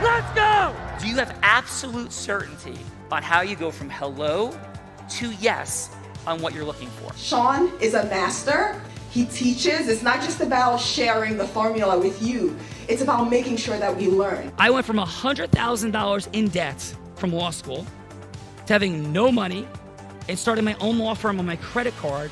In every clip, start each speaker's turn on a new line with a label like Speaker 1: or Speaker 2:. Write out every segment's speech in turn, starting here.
Speaker 1: Let's go!
Speaker 2: Do you have absolute certainty on how you go from hello to yes on what you're looking for?
Speaker 3: Sean is a master. He teaches. It's not just about sharing the formula with you. It's about making sure that we learn.
Speaker 1: I went from $100,000 in debt from law school to having no money and starting my own law firm on my credit card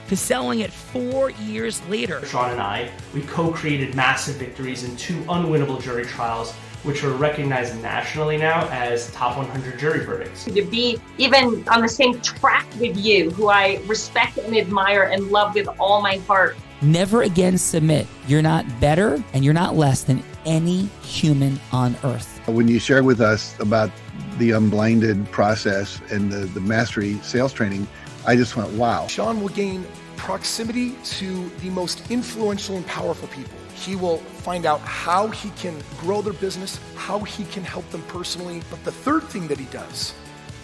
Speaker 1: to selling it 4 years later.
Speaker 4: Sean and I, we co-created massive victories in 2 unwinnable jury trials, which are recognized nationally now as top 100 jury verdicts.
Speaker 5: To be even on the same track with you, who I respect and admire and love with all my heart.
Speaker 2: Never again submit. You're not better and you're not less than any human on earth.
Speaker 6: When you shared with us about the Unblinded process and the mastery sales training, I just went, wow.
Speaker 7: Sean will gain proximity to the most influential and powerful people. He will find out how he can grow their business, how he can help them personally. But the third thing that he does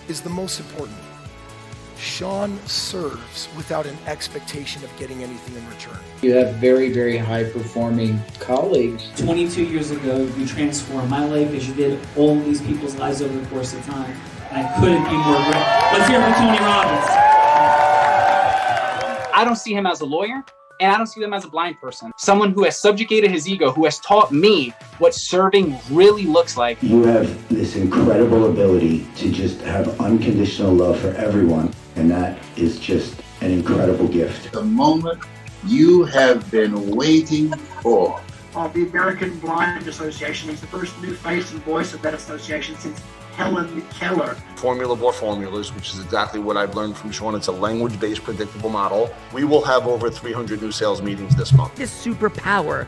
Speaker 7: is the most important. Sean serves without an expectation of getting anything in return.
Speaker 8: You have very, very high-performing colleagues.
Speaker 9: 22 years ago, you transformed my life as you did all these people's lives over the course of time. And I couldn't be more grateful. Let's hear it for Tony Robbins.
Speaker 10: I don't see him as a lawyer, and I don't see him as a blind person. Someone who has subjugated his ego, who has taught me what serving really looks like.
Speaker 11: You have this incredible ability to just have unconditional love for everyone, and that is just an incredible gift.
Speaker 12: The moment you have been waiting for.
Speaker 13: The American Blind Association is the first new face and voice of that association since Helen Keller.
Speaker 14: Formula for formulas, which is exactly what I've learned from Sean. It's a language-based predictable model. We will have over 300 new sales meetings this month.
Speaker 1: This superpower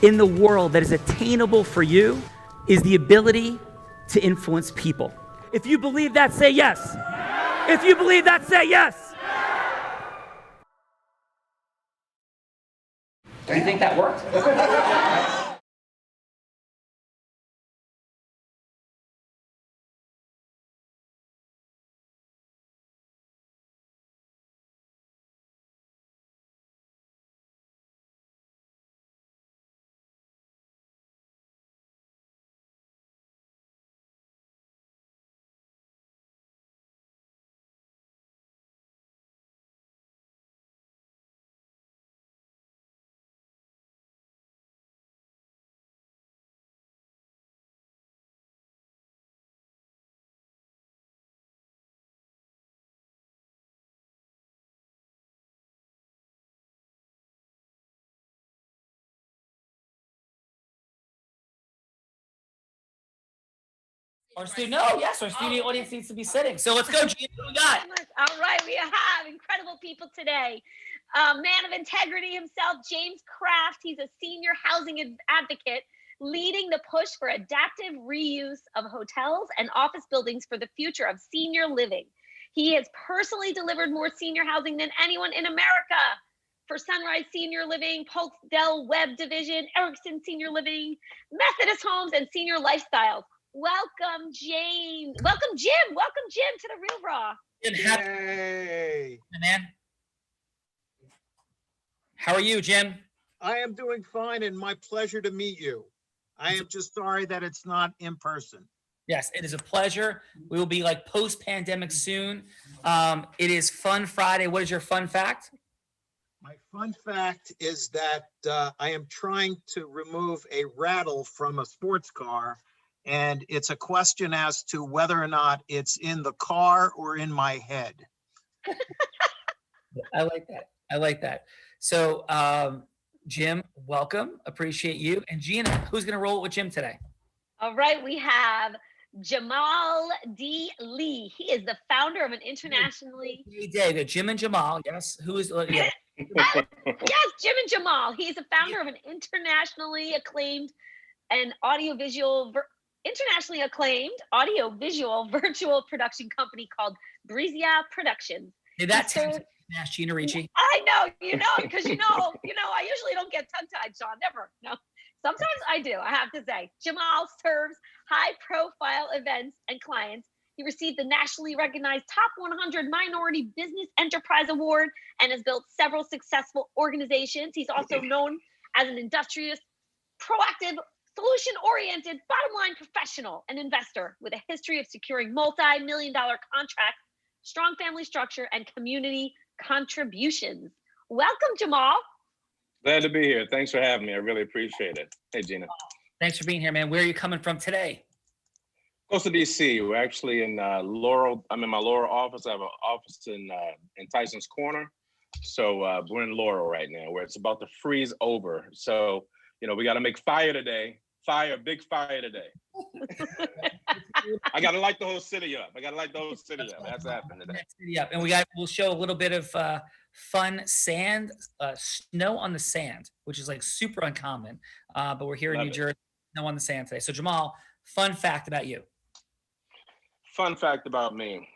Speaker 1: in the world that is attainable for you is the ability to influence people. If you believe that, say yes. If you believe that, say yes.
Speaker 2: Do you think that worked? Our studio audience needs to be sitting. So let's go, Gina. What we got?
Speaker 15: All right, we have incredible people today. Man of integrity himself, James Kraft. He's a senior housing advocate leading the push for adaptive reuse of hotels and office buildings for the future of senior living. He has personally delivered more senior housing than anyone in America for Sunrise Senior Living, Polkdale Webb Division, Erickson Senior Living, Methodist Homes, and Senior Lifestyles. Welcome, James. Welcome, Jim. Welcome, Jim, to the Real Raw.
Speaker 16: Hey,
Speaker 2: man. How are you, Jim?
Speaker 16: I am doing fine, and my pleasure to meet you. I am just sorry that it's not in person.
Speaker 2: Yes, it is a pleasure. We will be like post-pandemic soon. It is Fun Friday. What is your fun fact?
Speaker 16: My fun fact is that I am trying to remove a rattle from a sports car, and it's a question as to whether or not it's in the car or in my head.
Speaker 2: I like that. I like that. So, Jim, welcome. Appreciate you. And Gina, who's going to roll it with Jim today?
Speaker 15: All right, we have Jamal D. Lee. He is the founder of an internationally...
Speaker 2: Hey, Jim and Jamal, yes. Who is... Yeah.
Speaker 15: Yes, Jim and Jamal. He's a founder of an internationally acclaimed internationally acclaimed audio-visual virtual production company called Brizia Productions.
Speaker 2: Hey, that's Gina Ricci.
Speaker 15: I know, because I usually don't get tongue-tied, Sean, never. No, sometimes I do, I have to say. Jamal serves high-profile events and clients. He received the nationally recognized Top 100 Minority Business Enterprise Award and has built several successful organizations. He's also known as an industrious, proactive solution-oriented, bottom-line professional and investor with a history of securing multi-million-dollar contracts, strong family structure, and community contributions. Welcome, Jamal.
Speaker 17: Glad to be here. Thanks for having me. I really appreciate it. Hey, Gina.
Speaker 2: Thanks for being here, man. Where are you coming from today?
Speaker 17: Close to DC. We're actually in Laurel. I'm in my Laurel office. I have an office in Tyson's Corner. So we're in Laurel right now, where it's about to freeze over. So, we got to make fire today. Big fire today. I got to light the whole city up. That's happening today.
Speaker 2: City up. And we'll show a little bit of fun sand, snow on the sand, which is like super uncommon. But we're here in New Jersey, snow on the sand today. So Jamal, fun fact about you.
Speaker 17: Fun fact about me.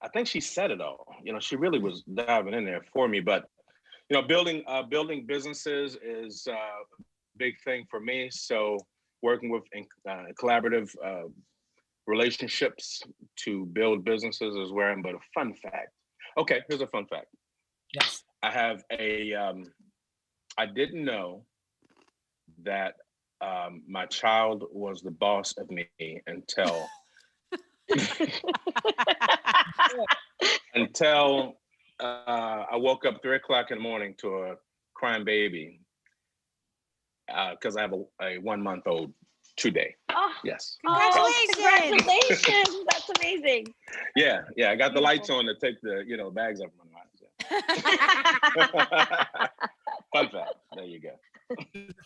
Speaker 17: I think she said it all. She really was diving in there for me. But building businesses is a big thing for me. So working with collaborative relationships to build businesses is where I'm. But a fun fact. Okay, here's a fun fact.
Speaker 2: Yes.
Speaker 17: I have I didn't know that my child was the boss of me until I woke up 3 o'clock in the morning to a crying baby because I have a 1-month-old today.
Speaker 15: Oh,
Speaker 17: yes.
Speaker 15: Congratulations. That's amazing.
Speaker 17: Yeah. I got the lights on to take the bags up from my eyes. Yeah. Fun fact. There you go.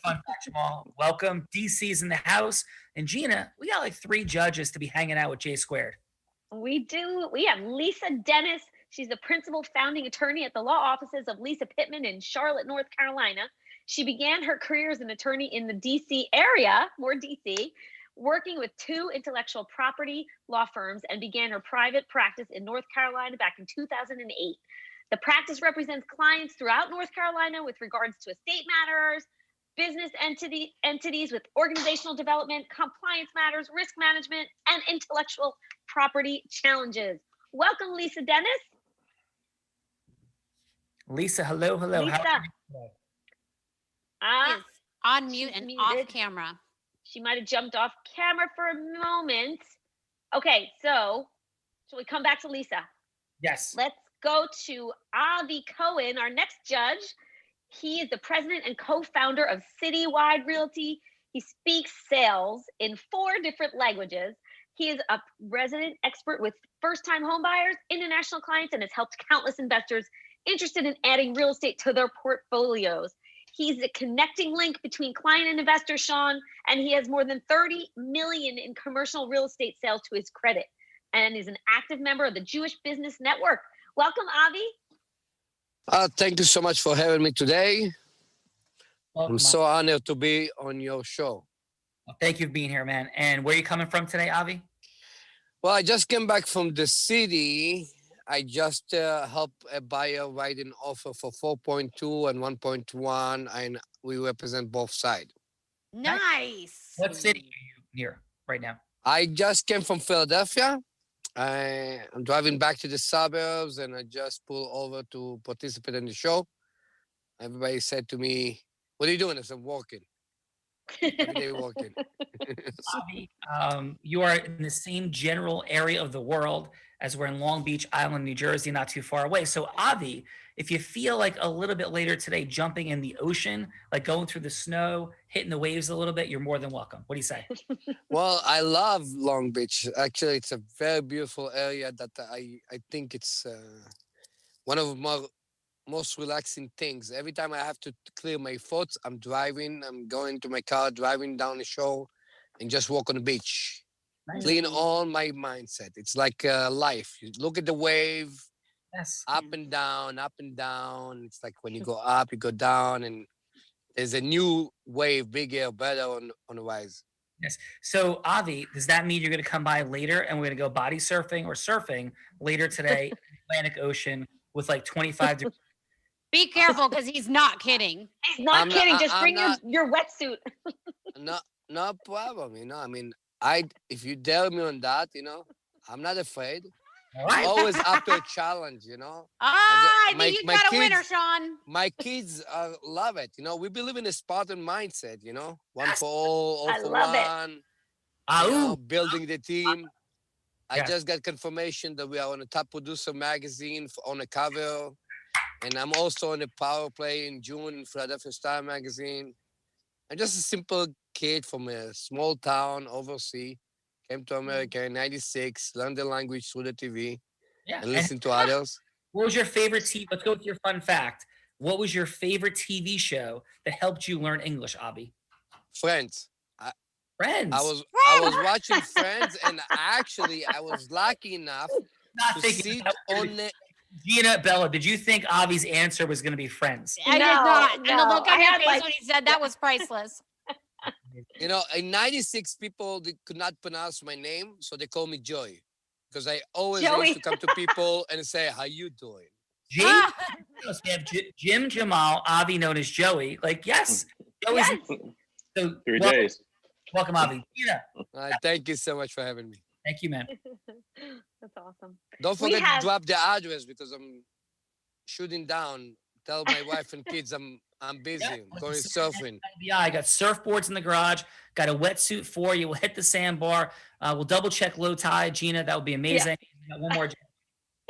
Speaker 2: Fun fact, Jamal. Welcome. DC's in the house. And Gina, we got like 3 judges to be hanging out with J Squared.
Speaker 15: We do. We have Lisa Dennis. She's the principal founding attorney at the law offices of Lisa Pittman in Charlotte, North Carolina. She began her career as an attorney in the DC area, more DC, working with 2 intellectual property law firms, and began her private practice in North Carolina back in 2008. The practice represents clients throughout North Carolina with regards to estate matters, business entities with organizational development, compliance matters, risk management, and intellectual property challenges. Welcome, Lisa Dennis.
Speaker 2: Lisa, hello.
Speaker 15: Lisa.
Speaker 18: Is on mute and off camera.
Speaker 15: She might have jumped off camera for a moment. Okay, so shall we come back to Lisa?
Speaker 2: Yes.
Speaker 15: Let's go to Avi Cohen, our next judge. He is the president and co-founder of Citywide Realty. He speaks sales in 4 different languages. He is a resident expert with first-time homebuyers, international clients, and has helped countless investors interested in adding real estate to their portfolios. He's a connecting link between client and investor, Sean, and he has more than 30 million in commercial real estate sales to his credit, and is an active member of the Jewish Business Network. Welcome, Avi.
Speaker 19: Thank you so much for having me today.
Speaker 2: Welcome,
Speaker 19: I'm so honored to be on your show.
Speaker 2: Well, thank you for being here, man. And where are you coming from today, Avi?
Speaker 19: Well, I just came back from the city. I just helped a buyer write an offer for 4.2 and 1.1, and we represent both sides.
Speaker 18: Nice.
Speaker 2: What city are you near right now?
Speaker 19: I just came from Philadelphia. I'm driving back to the suburbs, and I just pulled over to participate in the show. Everybody said to me, "What are you doing?" I said, "Walking." Every day walking.
Speaker 2: Avi, you are in the same general area of the world as we're in Long Beach Island, New Jersey, not too far away. So Avi, if you feel like a little bit later today jumping in the ocean, like going through the snow, hitting the waves a little bit, you're more than welcome. What do you say?
Speaker 19: Well, I love Long Beach. Actually, it's a very beautiful area that I think it's one of my most relaxing things. Every time I have to clear my thoughts, I'm driving, I'm going to my car, driving down the shore, and just walk on the beach. Nice. Clean all my mindset. It's like life. You look at the wave,
Speaker 2: yes,
Speaker 19: up and down, up and down. It's like when you go up, you go down, and there's a new wave, bigger, better on the rise.
Speaker 2: Yes. So Avi, does that mean you're going to come by later and we're going to go body surfing or surfing later today in the Atlantic Ocean with like 25 degrees?
Speaker 18: Be careful, because he's not kidding.
Speaker 15: He's not kidding. Just bring your wetsuit.
Speaker 19: No problem. I mean, if you dare me on that, I'm not afraid.
Speaker 2: All right.
Speaker 19: Always up to a challenge, you know.
Speaker 18: I think you got a winner, Sean.
Speaker 19: My kids love it. You know, we believe in a Spartan mindset. You know, one for all
Speaker 15: I
Speaker 19: for
Speaker 15: love it.
Speaker 19: one. You know, building the team. I just got confirmation that we are on the top producer magazine on the cover, and I'm also on the Power Play in June in Philadelphia Star magazine. I'm just a simple kid from a small town overseas. Came to America in '96, learned the language through the TV, and listened to others.
Speaker 2: What was your favorite TV? Let's go with your fun fact. What was your favorite TV show that helped you learn English, Avi?
Speaker 19: Friends.
Speaker 2: Friends.
Speaker 19: I was watching Friends, and actually I was lucky enough to sit on the.
Speaker 2: Gina, Bella, did you think Avi's answer was going to be Friends?
Speaker 18: I did not. And the
Speaker 15: no.
Speaker 18: look on
Speaker 15: I
Speaker 18: your
Speaker 15: had,
Speaker 18: face
Speaker 15: like-
Speaker 18: when he said that was priceless.
Speaker 19: You know, in '96, people could not pronounce my name, so they call me Joey, because I always used to come to people and say, "How you doing?"
Speaker 2: We have Jim, Jamal, Avi known as Joey. Like, yes, Joey's. So
Speaker 17: 3 days.
Speaker 2: Welcome, Avi. Gina.
Speaker 19: Thank you so much for having me.
Speaker 2: Thank you, man.
Speaker 15: That's awesome.
Speaker 19: Don't forget to drop the address because I'm shooting down. Tell my wife and kids I'm busy. I'm going surfing.
Speaker 2: Yeah, I got surfboards in the garage. Got a wetsuit for you. We'll hit the sandbar. We'll double check low tide, Gina. That would be amazing. Got one more.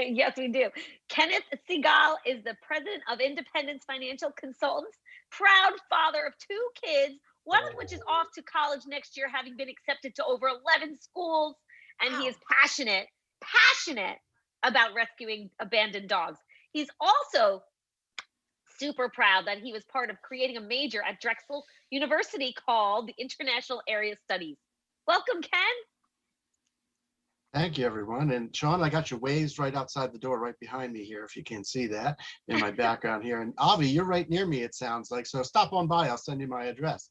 Speaker 15: Yes, we do. Kenneth Segal is the president of Independence Financial Consultants, proud father of 2 kids, one of which is off to college next year, having been accepted to over 11 schools. And he is passionate about rescuing abandoned dogs. He's also super proud that he was part of creating a major at Drexel University called the International Area Studies. Welcome, Ken.
Speaker 20: Thank you, everyone. And Sean, I got your waves right outside the door, right behind me here, if you can see that in my background here. And Avi, you're right near me, it sounds like. So stop on by. I'll send you my address.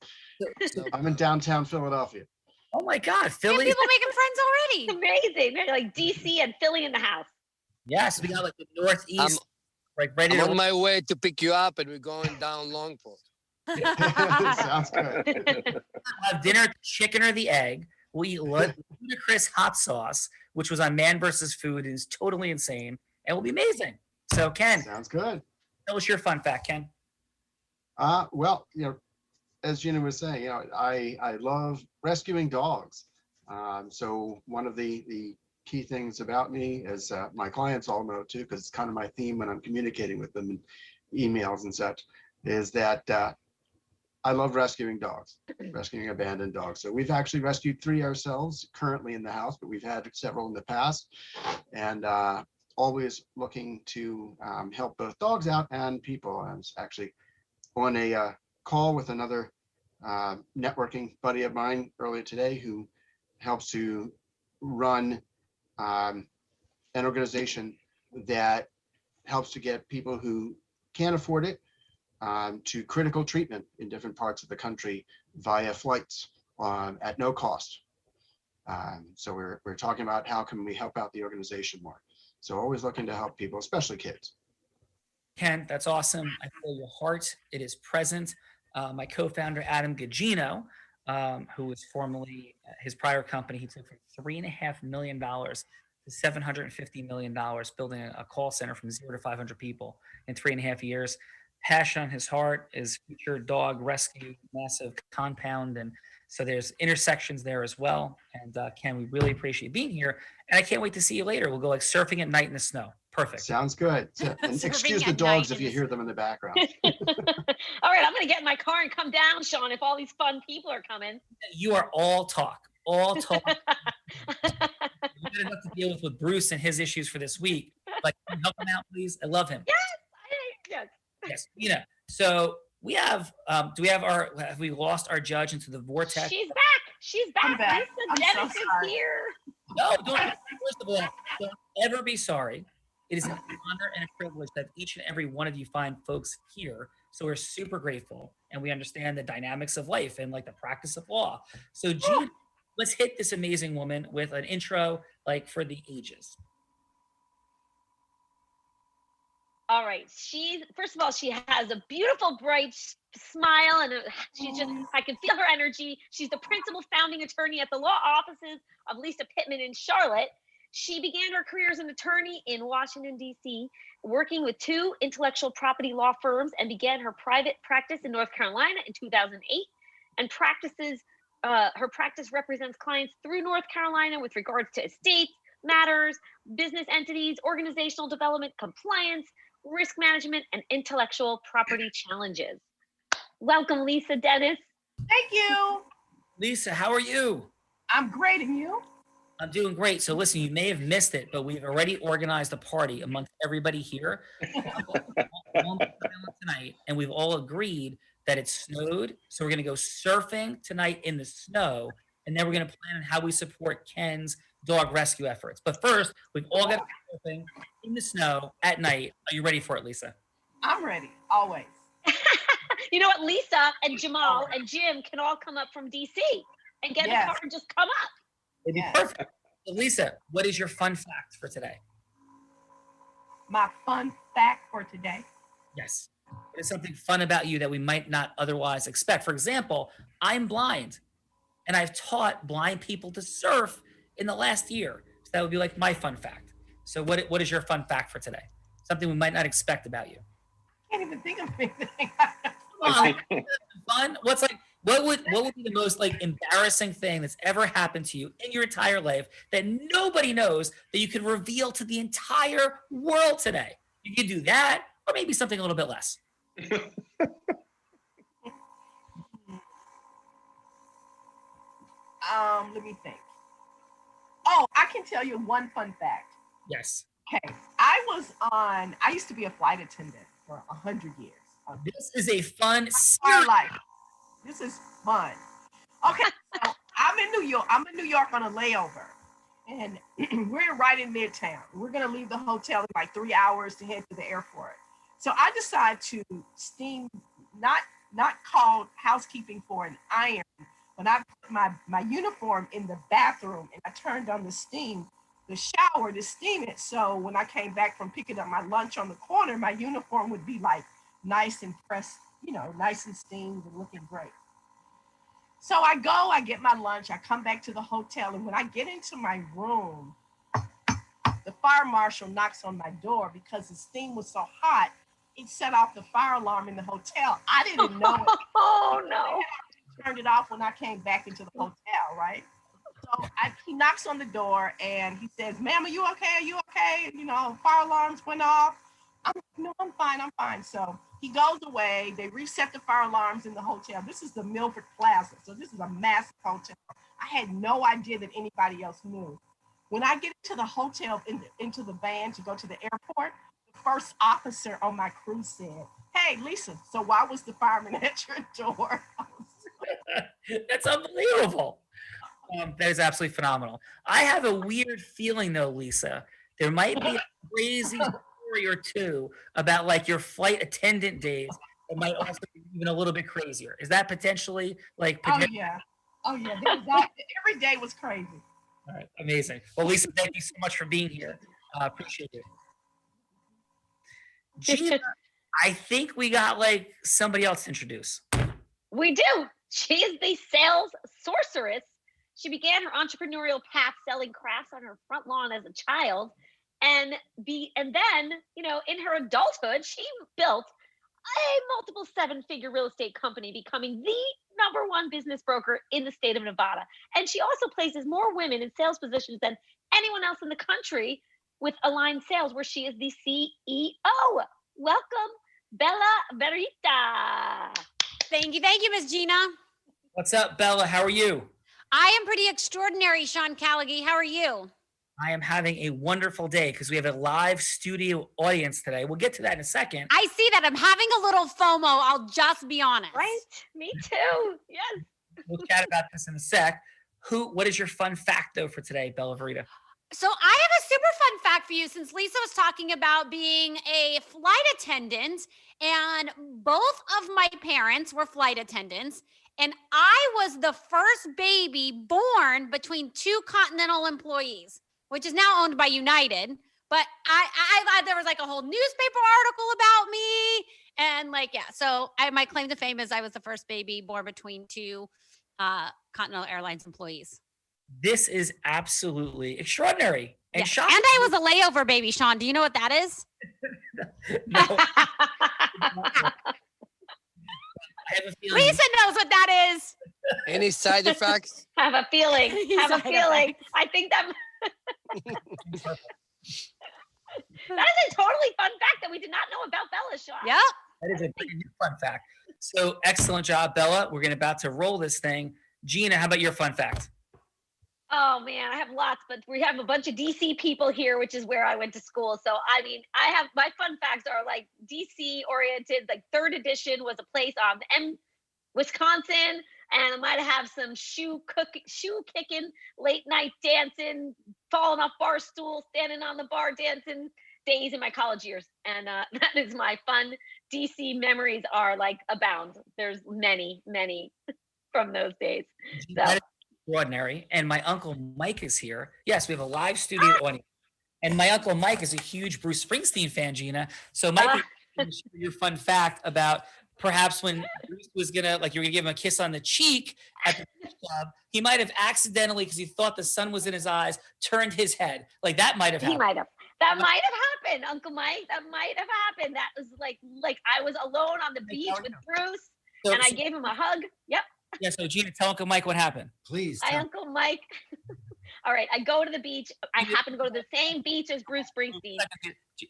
Speaker 20: I'm in downtown Philadelphia.
Speaker 2: Oh, my God. Philly.
Speaker 18: People making friends already.
Speaker 15: Amazing. They're like DC and Philly in the house.
Speaker 2: Yes, we got like the Northeast.
Speaker 19: I'm on my way to pick you up, and we're going down Longport.
Speaker 20: Sounds good.
Speaker 2: We'll have dinner, chicken or the egg. We'll eat ludicrous hot sauce, which was on Man vs. Food. It is totally insane and will be amazing. So, Ken.
Speaker 20: Sounds good.
Speaker 2: Tell us your fun fact, Ken.
Speaker 20: Well, you know, as Gina was saying, you know, I love rescuing dogs. So one of the key things about me, as my clients all know too, because it's kind of my theme when I'm communicating with them in emails and such, is that I love rescuing dogs, rescuing abandoned dogs. So we've actually rescued 3 ourselves currently in the house, but we've had several in the past, and always looking to help both dogs out and people. I was actually on a call with another networking buddy of mine earlier today who helps to run an organization that helps to get people who can't afford it to critical treatment in different parts of the country via flights at no cost. So we're talking about how can we help out the organization more. So always looking to help people, especially kids.
Speaker 2: Ken, that's awesome. I feel your heart. It is present. My co-founder, Adam Gugino, who was formerly his prior company, he took from $3.5 million to $750 million, building a call center from 0 to 500 people in 3.5 years. Passion on his heart is future dog rescue, massive compound. And so there's intersections there as well. And Ken, we really appreciate being here. And I can't wait to see you later. We'll go like surfing at night in the snow. Perfect.
Speaker 20: Sounds good. And excuse the dogs if you hear them in the background.
Speaker 15: All right, I'm going to get in my car and come down, Sean, if all these fun people are coming.
Speaker 2: You are all talk. All talk. You got enough to deal with Bruce and his issues for this week. Like, can you help him out, please? I love him.
Speaker 15: Yes.
Speaker 2: Yes, Nina. So we have, have we lost our judge into the vortex?
Speaker 15: She's back.
Speaker 21: I'm back.
Speaker 15: Lisa
Speaker 21: I'm
Speaker 15: Dennis
Speaker 21: so
Speaker 15: is
Speaker 21: sorry.
Speaker 15: here.
Speaker 2: No, first of all, don't ever be sorry. It is an honor and a privilege that each and every one of you find folks here. So we're super grateful, and we understand the dynamics of life and like the practice of law. So Gina, let's hit this amazing woman with an intro like for the ages.
Speaker 15: All right. First of all, she has a beautiful, bright smile, and I can feel her energy. She's the principal founding attorney at the law offices of Lisa Pittman in Charlotte. She began her career as an attorney in Washington, D.C., working with 2 intellectual property law firms, and began her private practice in North Carolina in 2008, and her practice represents clients through North Carolina with regards to estates, matters, business entities, organizational development, compliance, risk management, and intellectual property challenges. Welcome, Lisa Dennis.
Speaker 21: Thank you.
Speaker 2: Lisa, how are you?
Speaker 21: I'm great, and you?
Speaker 2: I'm doing great. So listen, you may have missed it, but we've already organized a party amongst everybody here tonight, and we've all agreed that it snowed. So we're going to go surfing tonight in the snow, and then we're going to plan on how we support Ken's dog rescue efforts. But first, we've all got to go surfing in the snow at night. Are you ready for it, Lisa?
Speaker 21: I'm ready, always.
Speaker 15: You know what? Lisa and Jamal and Jim can all come up from DC and get in the car and just come up.
Speaker 2: It'd be perfect. So Lisa, what is your fun fact for today?
Speaker 21: My fun fact for today?
Speaker 2: Yes. What is something fun about you that we might not otherwise expect? For example, I'm blind, and I've taught blind people to surf in the last year. So that would be like my fun fact. So what is your fun fact for today? Something we might not expect about you.
Speaker 21: I can't even think of anything.
Speaker 2: Fun? What would be the most like embarrassing thing that's ever happened to you in your entire life that nobody knows that you could reveal to the entire world today? You could do that, or maybe something a little bit less.
Speaker 21: Let me think. Oh, I can tell you one fun fact.
Speaker 2: Yes.
Speaker 21: Okay, I used to be a flight attendant for 100 years.
Speaker 2: This is a fun
Speaker 21: life. This is fun. Okay, so I'm in New York on a layover, and we're right in Midtown. We're gonna leave the hotel in like 3 hours to head to the airport. So I decide to steam, not call housekeeping for an iron, but I put my uniform in the bathroom and I turned on the shower to steam it. So when I came back from picking up my lunch on the corner, my uniform would be like nice and pressed, nice and steamed and looking great. So I get my lunch, I come back to the hotel, and when I get into my room, the fire marshal knocks on my door because the steam was so hot, it set off the fire alarm in the hotel. I didn't know it.
Speaker 15: Oh no.
Speaker 21: I turned it off when I came back into the hotel, right? So he knocks on the door and he says, "Ma'am, are you okay? Are you okay?" Fire alarms went off. I'm like, "No, I'm fine. So he goes away. They reset the fire alarms in the hotel. This is the Milford Plaza. So this is a massive hotel. I had no idea that anybody else knew. When I get into the hotel, into the van to go to the airport, the first officer on my crew said, "Hey, Lisa, so why was the fireman at your door?"
Speaker 2: That's unbelievable. That is absolutely phenomenal. I have a weird feeling though, Lisa, there might be a crazy story or two about like your flight attendant days that might also be even a little bit crazier. Is that potentially like?
Speaker 21: Oh yeah. Every day was crazy.
Speaker 2: All right, amazing. Well, Lisa, thank you so much for being here. Appreciate it. Gina, I think we got like somebody else to introduce.
Speaker 15: We do. She is the sales sorceress. She began her entrepreneurial path selling crafts on her front lawn as a child, and then, in her adulthood, she built a multiple 7-figure real estate company, becoming the #1 business broker in the state of Nevada. And she also places more women in sales positions than anyone else in the country with Aligned Sales, where she is the CEO. Welcome, Bella Verita.
Speaker 18: Thank you, Miss Gina.
Speaker 2: What's up, Bella? How are you?
Speaker 18: I am pretty extraordinary, Sean Callaghy. How are you?
Speaker 2: I am having a wonderful day because we have a live studio audience today. We'll get to that in a second.
Speaker 18: I see that. I'm having a little FOMO. I'll just be honest.
Speaker 15: Right? Me too. Yes.
Speaker 2: We'll chat about this in a sec. What is your fun fact, though, for today, Bella Verita?
Speaker 18: So I have a super fun fact for you, since Lisa was talking about being a flight attendant, and both of my parents were flight attendants, and I was the first baby born between 2 Continental employees, which is now owned by United. But there was like a whole newspaper article about me, and so my claim to fame is I was the first baby born between 2 Continental Airlines employees.
Speaker 2: This is absolutely extraordinary and
Speaker 18: Yeah.
Speaker 2: shocking.
Speaker 18: And I was a layover baby, Sean. Do you know what that is?
Speaker 2: No. I have a feeling.
Speaker 18: Lisa knows what that is.
Speaker 19: Any side effects?
Speaker 15: Have a feeling. Have a
Speaker 18: Side
Speaker 15: feeling.
Speaker 18: effects.
Speaker 15: I think that that is a totally fun fact that we did not know about Bella, Sean.
Speaker 18: Yep.
Speaker 2: That is a pretty new fun fact. So excellent job, Bella. We're about to roll this thing. Gina, how about your fun fact?
Speaker 15: Oh man, I have lots, but we have a bunch of DC people here, which is where I went to school. So I mean, I have my fun facts are like DC oriented. Like third edition was a place on Wisconsin, and I might have some shoe kicking, late night dancing, falling off bar stools, standing on the bar dancing days in my college years. And that is my fun DC memories are like abound. There's many from those days. So.
Speaker 2: That is extraordinary. And my Uncle Mike is here. Yes, we have a live studio audience. And my Uncle Mike is a huge Bruce Springsteen fan, Gina. So Mike, your fun fact about perhaps when Bruce was gonna, like, you were gonna give him a kiss on the cheek at the beach club, he might have accidentally, because he thought the sun was in his eyes, turned his head. Like that might have happened.
Speaker 15: He might have. That might have happened, Uncle Mike. That might have happened. That was like I was alone on the beach with Bruce, and I gave him a hug. Yep.
Speaker 2: Yeah. So Gina, tell Uncle Mike what happened.
Speaker 3: Please.
Speaker 15: Hi, Uncle Mike. All right. I go to the beach. I happen to go to the same beach as Bruce Springsteen.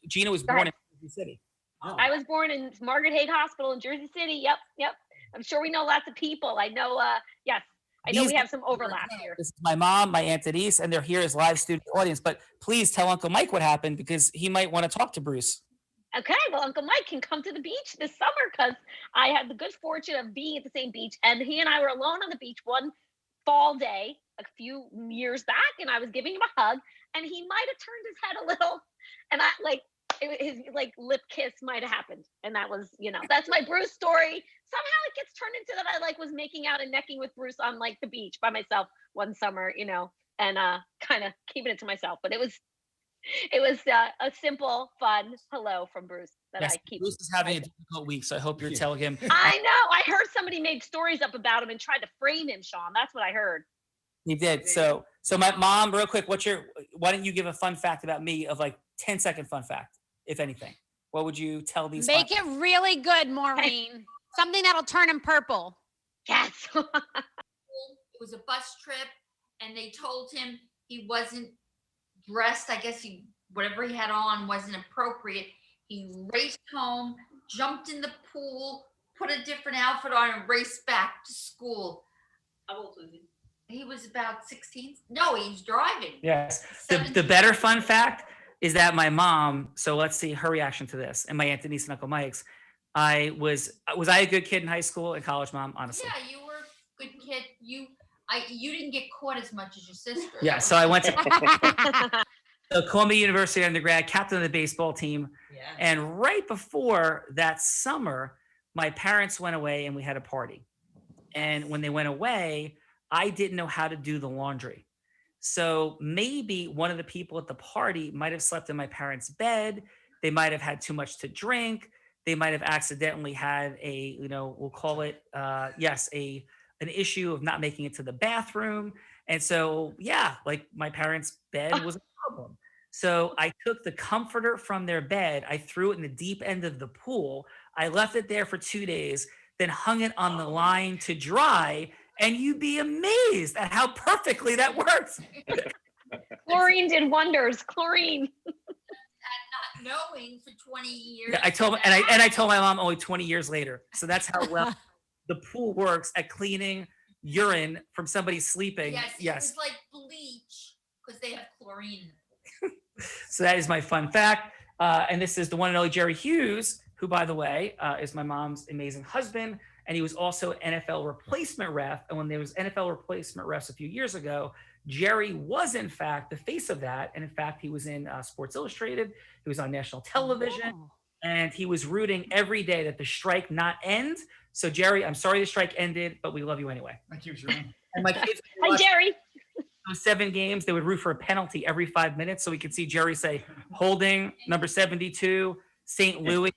Speaker 2: Gina was born in Jersey City.
Speaker 3: Oh.
Speaker 15: I was born in Margaret Haig Hospital in Jersey City. Yep. I'm sure we know lots of people. I know. Yes. I know we have some overlap here.
Speaker 2: This is my mom, my Aunt Denise, and they're here as live studio audience. But please tell Uncle Mike what happened because he might want to talk to Bruce.
Speaker 15: Okay, well, Uncle Mike can come to the beach this summer because I had the good fortune of being at the same beach, and he and I were alone on the beach one fall day a few years back, and I was giving him a hug, and he might have turned his head a little, and his lip kiss might have happened, and that was, that's my Bruce story. Somehow it gets turned into that I was making out and necking with Bruce on the beach by myself one summer, and kind of keeping it to myself, but it was a simple, fun hello from Bruce that I keep.
Speaker 2: Bruce is having a difficult week, so I hope you're telling him.
Speaker 15: I know. I heard somebody made stories up about him and tried to frame him, Sean. That's what I heard.
Speaker 2: He did. So my mom, real quick, why don't you give a fun fact about me of 10-second fun fact, if anything? What would you tell these?
Speaker 18: Make it really good, Maureen. Something that'll turn him purple.
Speaker 15: Yes.
Speaker 22: It was a bus trip, and they told him he wasn't dressed. I guess whatever he had on wasn't appropriate. He raced home, jumped in the pool, put a different outfit on, and raced back to school. How old was he? He was about 16. No, he was driving.
Speaker 2: Yes. The better fun fact is that my mom, so let's see her reaction to this, and my Aunt Denise and Uncle Mike's. Was I a good kid in high school and college, Mom? Honestly.
Speaker 22: Yeah, you were a good kid. You didn't get caught as much as your sister.
Speaker 2: Yeah, so I went to Columbia University undergrad, captain of the baseball team. Yeah. And right before that summer, my parents went away and we had a party. And when they went away, I didn't know how to do the laundry. So maybe one of the people at the party might have slept in my parents' bed. They might have had too much to drink. They might have accidentally had we'll call it, an issue of not making it to the bathroom. And so, my parents' bed was a problem. So I took the comforter from their bed. I threw it in the deep end of the pool. I left it there for 2 days, then hung it on the line to dry. And you'd be amazed at how perfectly that works.
Speaker 15: Chlorine did wonders. Chlorine.
Speaker 22: Not knowing for 20 years.
Speaker 2: Yeah, I told my mom only 20 years later. So that's how well the pool works at cleaning urine from somebody sleeping.
Speaker 22: Yes. It's like bleach because they have chlorine.
Speaker 2: So that is my fun fact. And this is the one and only Jerry Hughes, who, by the way, is my mom's amazing husband. And he was also an NFL replacement ref. And when there was NFL replacement refs a few years ago, Jerry was, in fact, the face of that. And in fact, he was in Sports Illustrated. He was on national television. Oh. And he was rooting every day that the strike not end. So, Jerry, I'm sorry the strike ended, but we love you anyway.
Speaker 3: Thank you, Jerry.
Speaker 2: And my kids,
Speaker 15: hi, Jerry.
Speaker 2: Those 7 games, they would root for a penalty every 5 minutes. So we could see Jerry say, holding number 72, St. Louis.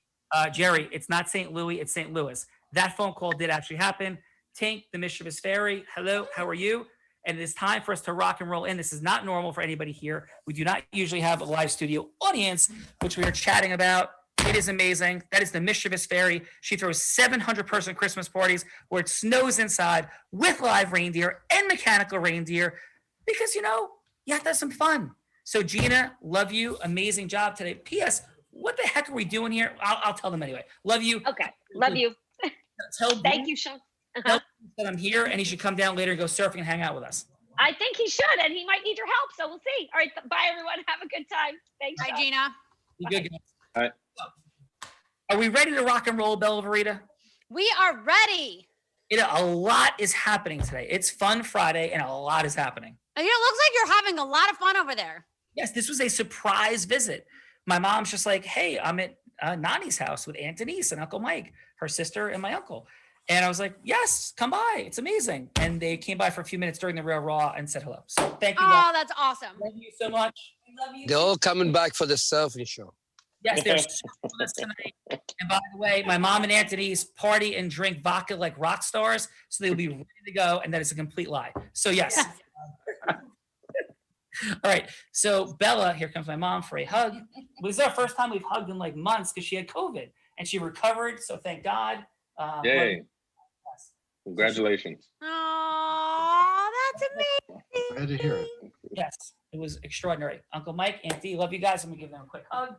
Speaker 2: Jerry, it's not St. Louis, it's St. Louis. That phone call did actually happen. Tink, the Mischievous Fairy, hello, how are you? and it's time for us to rock and roll in. This is not normal for anybody here. We do not usually have a live studio audience, which we are chatting about. It is amazing. That is the Mischievous Fairy. She throws 700-person Christmas parties where it snows inside with live reindeer and mechanical reindeer because, you have to have some fun. So Gina, love you. Amazing job today. P.S. What the heck are we doing here? I'll tell them anyway. Love you.
Speaker 15: Okay. Love you. Thank you, Sean.
Speaker 2: Tell him that I'm here and he should come down later and go surfing and hang out with us.
Speaker 15: I think he should, and he might need your help. So we'll see. All right. Bye, everyone. Have a good time. Thanks.
Speaker 18: Bye,
Speaker 15: Sean.
Speaker 18: Gina.
Speaker 2: You good, guys? All right. Are we ready to rock and roll, Bella Verita?
Speaker 18: We are ready.
Speaker 2: A lot is happening today. It's Fun Friday and a lot is happening.
Speaker 18: It looks like you're having a lot of fun over there.
Speaker 2: Yes, this was a surprise visit. My mom's just like, hey, I'm at Nani's house with Aunt Denise and Uncle Mike, her sister and my uncle. And I was like, yes, come by. It's amazing. And they came by for a few minutes during the Real Raw and said hello. So thank you.
Speaker 18: Oh, that's awesome.
Speaker 2: Love you so much.
Speaker 15: Love you.
Speaker 19: They're all coming back for the surfing show.
Speaker 2: Yes, they're super with us tonight. And by the way, my mom and Aunt Denise party and drink vodka like rock stars. So they'll be ready to go. And that is a complete lie. So yes. All right. So Bella, here comes my mom for a hug. This is our first time we've hugged in like months because she had COVID and she recovered. So thank God.
Speaker 17: Yay. Congratulations.
Speaker 18: Oh, that's amazing.
Speaker 20: Glad to hear it.
Speaker 2: Yes, it was extraordinary. Uncle Mike, Auntie, love you guys. I'm going to give them a quick hug.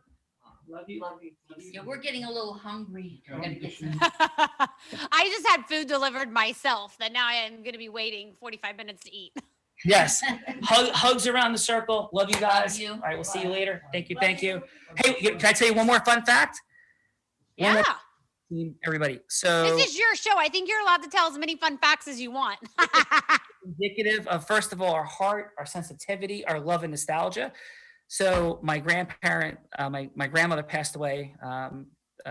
Speaker 2: Love you. Love you.
Speaker 22: Yeah, we're getting a little hungry. We're gonna get some.
Speaker 18: I just had food delivered myself that now I am going to be waiting 45 minutes to eat.
Speaker 2: Yes. Hugs around the circle. Love you guys.
Speaker 22: Love you.
Speaker 2: All right, we'll see you later. Thank you. Thank you. Hey, can I tell you one more fun fact?
Speaker 18: Yeah.
Speaker 2: Everybody. So
Speaker 18: This is your show. I think you're allowed to tell as many fun facts as you want.
Speaker 2: indicative of, first of all, our heart, our sensitivity, our love and nostalgia. So my grandparent, my grandmother passed away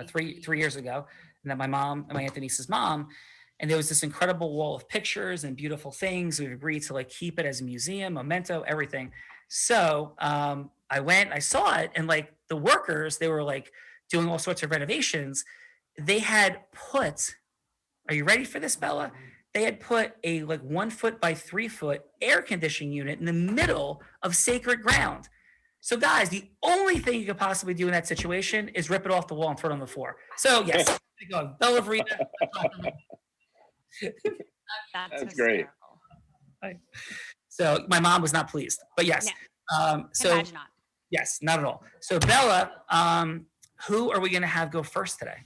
Speaker 2: 3 years ago, and then my mom, my Aunt Denise's mom, and there was this incredible wall of pictures and beautiful things. We've agreed to like keep it as a museum, memento, everything. So I went, I saw it, and like the workers, they were like doing all sorts of renovations. They had put, are you ready for this, Bella? They had put a like 1 foot by 3 foot air conditioning unit in the middle of sacred ground. So guys, the only thing you could possibly do in that situation is rip it off the wall and throw it on the floor. So yes, go Bella Verita.
Speaker 17: That's great.
Speaker 2: So my mom was not pleased, but yes. So
Speaker 18: Imagine not.
Speaker 2: yes, not at all. So Bella, who are we going to have go first today?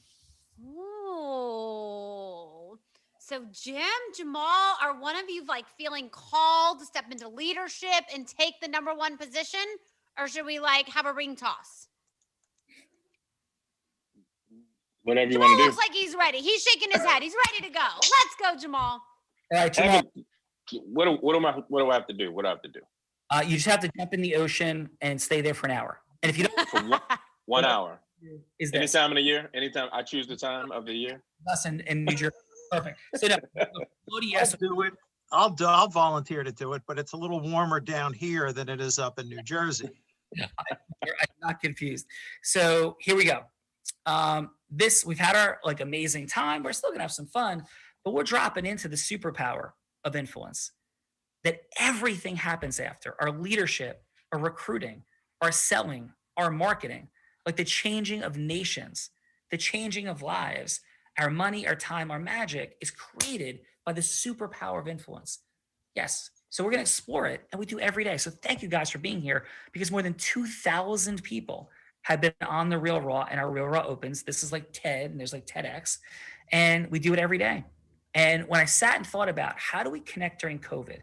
Speaker 18: Ooh. So Jim, Jamal, are one of you like feeling called to step into leadership and take the #1 position? Or should we like have a ring toss?
Speaker 17: Whatever you
Speaker 18: Jamal
Speaker 17: want to do.
Speaker 18: looks like he's ready. He's shaking his head. He's ready to go. Let's go, Jamal.
Speaker 2: All right, Jamal.
Speaker 17: What do I have to do? What do I have to do?
Speaker 2: You just have to jump in the ocean and stay there for an hour. And if you don't,
Speaker 17: For 1 hour.
Speaker 2: is
Speaker 17: Any
Speaker 2: this
Speaker 17: time of the year? Anytime I choose the time of the year.
Speaker 2: us in New Jersey? Perfect. So no, go to yes.
Speaker 16: I'll do it. I'll volunteer to do it, but it's a little warmer down here than it is up in New Jersey.
Speaker 2: I'm not confused. So here we go. We've had our like amazing time. We're still gonna have some fun, but we're dropping into the superpower of influence that everything happens after our leadership, our recruiting, our selling, our marketing, like the changing of nations, the changing of lives, our money, our time, our magic is created by the superpower of influence. Yes. So we're going to explore it, and we do every day. So thank you guys for being here, because more than 2,000 people have been on the Real Raw, and our Real Raw opens. This is like TED, and there's like TEDx, and we do it every day. And when I sat and thought about how do we connect during COVID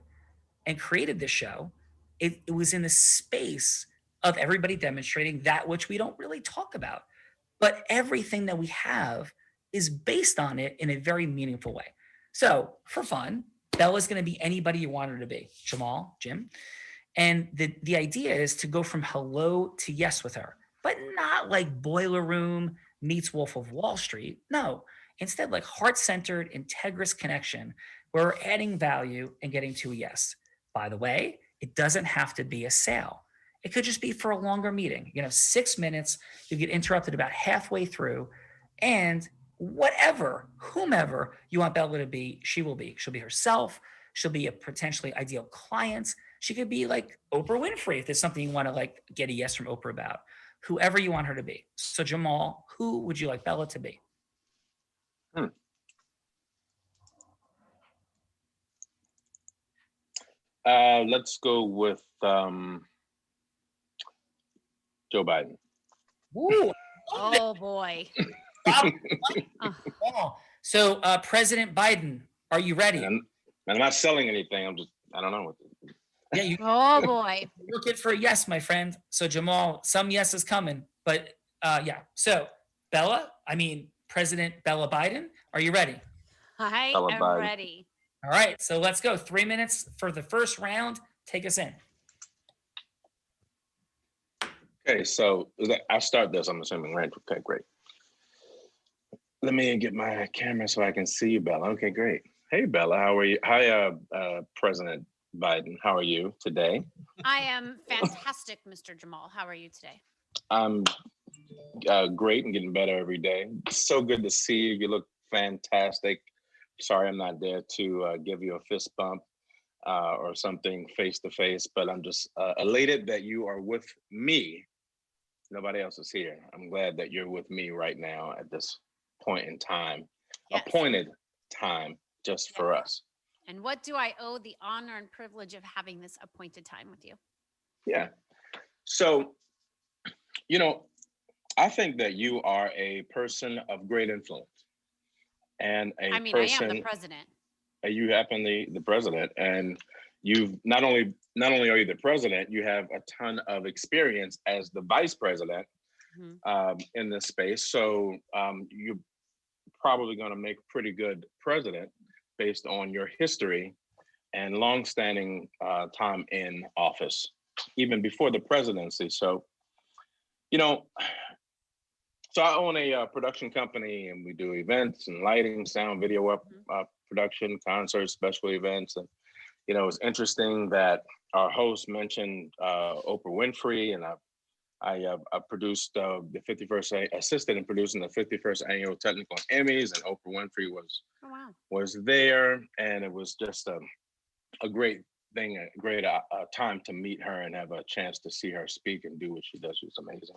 Speaker 2: and created this show, it was in the space of everybody demonstrating that which we don't really talk about. But everything that we have is based on it in a very meaningful way. So for fun, Bella's going to be anybody you want her to be. Jamal, Jim. And the idea is to go from hello to yes with her, but not like Boiler Room meets Wolf of Wall Street. No, instead like heart-centered, integrous connection where we're adding value and getting to a yes. By the way, it doesn't have to be a sale. It could just be for a longer meeting. You can have 6 minutes, you get interrupted about halfway through, and whomever you want Bella to be, she will be. She'll be herself. She'll be a potentially ideal client. She could be like Oprah Winfrey if there's something you want to like get a yes from Oprah about. Whoever you want her to be. So Jamal, who would you like Bella to be?
Speaker 17: Let's go with Joe Biden.
Speaker 2: Ooh.
Speaker 18: Oh boy.
Speaker 2: So President Biden, are you ready?
Speaker 17: And I'm not selling anything. I don't know what.
Speaker 2: Yeah, you.
Speaker 18: Oh boy.
Speaker 2: Looking for a yes, my friend. So Jamal, some yes is coming, but yeah. So President Bella Biden, are you ready?
Speaker 18: I
Speaker 17: Bella
Speaker 18: am
Speaker 17: Biden.
Speaker 18: ready.
Speaker 2: All right, so let's go. 3 minutes for the first round. Take us in.
Speaker 17: Okay, so I'll start this, I'm assuming, right? Okay, great. Let me get my camera so I can see you, Bella. Okay, great. Hey, Bella, how are you? Hi, President Biden. How are you today?
Speaker 18: I am fantastic, Mr. Jamal. How are you today?
Speaker 17: I'm great and getting better every day. So good to see you. You look fantastic. Sorry I'm not there to give you a fist bump or something face to face, but I'm just elated that you are with me. Nobody else is here. I'm glad that you're with me right now at this point in time, appointed time just for us.
Speaker 18: And what do I owe the honor and privilege of having this appointed time with you?
Speaker 17: Yeah. So, I think that you are a person of great influence. And I am
Speaker 18: the president.
Speaker 17: You happen the president, and you've not only are you the president, you have a ton of experience as the vice president in this space. So you're probably going to make a pretty good president based on your history and longstanding time in office, even before the presidency. So, So I own a production company, and we do events and lighting, sound, video production, concerts, special events. And, it's interesting that our host mentioned Oprah Winfrey, and I produced the 51st, assisted in producing the 51st annual Technical Emmys, and Oprah Winfrey was there. And it was just a great thing, a great time to meet her and have a chance to see her speak and do what she does. She's amazing.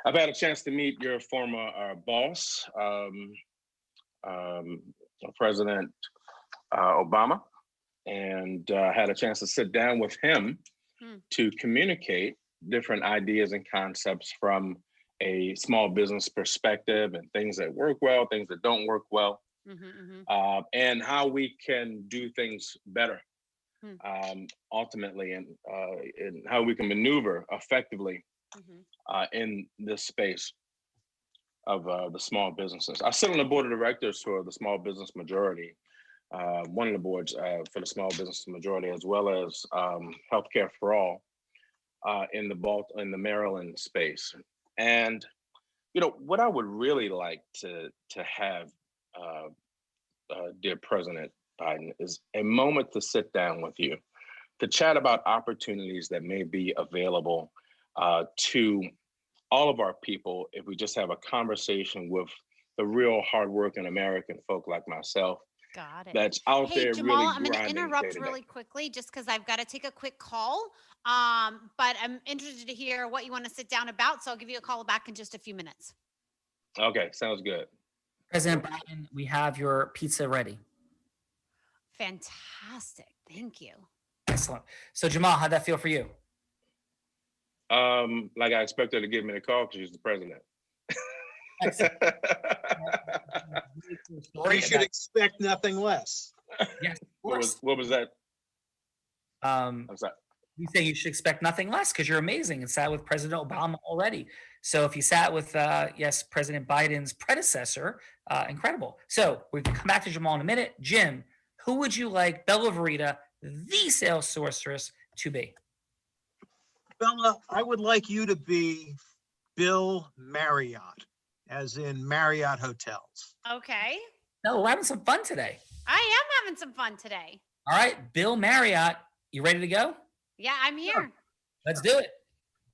Speaker 17: I've had a chance to meet your former boss, President Obama, and had a chance to sit down with him to communicate different ideas and concepts from a small business perspective, and things that work well, things that don't work well, and how we can do things better ultimately, and how we can maneuver effectively in this space of the small businesses. I sit on the board of directors for the Small Business Majority, one of the boards for the Small Business Majority, as well as Healthcare for All in the Maryland space. And what I would really like to have, dear President Biden, is a moment to sit down with you to chat about opportunities that may be available to all of our people if we just have a conversation with the real hardworking American folk like myself.
Speaker 18: Got it.
Speaker 17: That's out
Speaker 18: hey,
Speaker 17: there
Speaker 18: Jamal,
Speaker 17: really
Speaker 18: I'm going to
Speaker 17: grinding
Speaker 18: interrupt
Speaker 17: day-to-day.
Speaker 18: really quickly just because I've got to take a quick call. But I'm interested to hear what you want to sit down about. So I'll give you a call back in just a few minutes.
Speaker 17: Okay, sounds good.
Speaker 2: President Biden, we have your pizza ready.
Speaker 18: Fantastic. Thank you.
Speaker 2: Excellent. So Jamal, how'd that feel for you?
Speaker 17: Like I expect her to give me a call because she's the president.
Speaker 16: We should expect nothing less.
Speaker 2: Yes, of
Speaker 17: What
Speaker 2: course.
Speaker 17: was that?
Speaker 2: I'm
Speaker 17: sorry.
Speaker 2: You say you should expect nothing less because you're amazing and sat with President Obama already. So if you sat with, President Biden's predecessor, incredible. So we can come back to Jamal in a minute. Jim, who would you like Bella Verita, the sales sorceress, to be?
Speaker 16: Bella, I would like you to be Bill Marriott, as in Marriott Hotels.
Speaker 18: Okay.
Speaker 2: No, we're having some fun today.
Speaker 18: I am having some fun today.
Speaker 2: All right, Bill Marriott, you ready to go?
Speaker 18: Yeah, I'm here.
Speaker 2: Let's do it.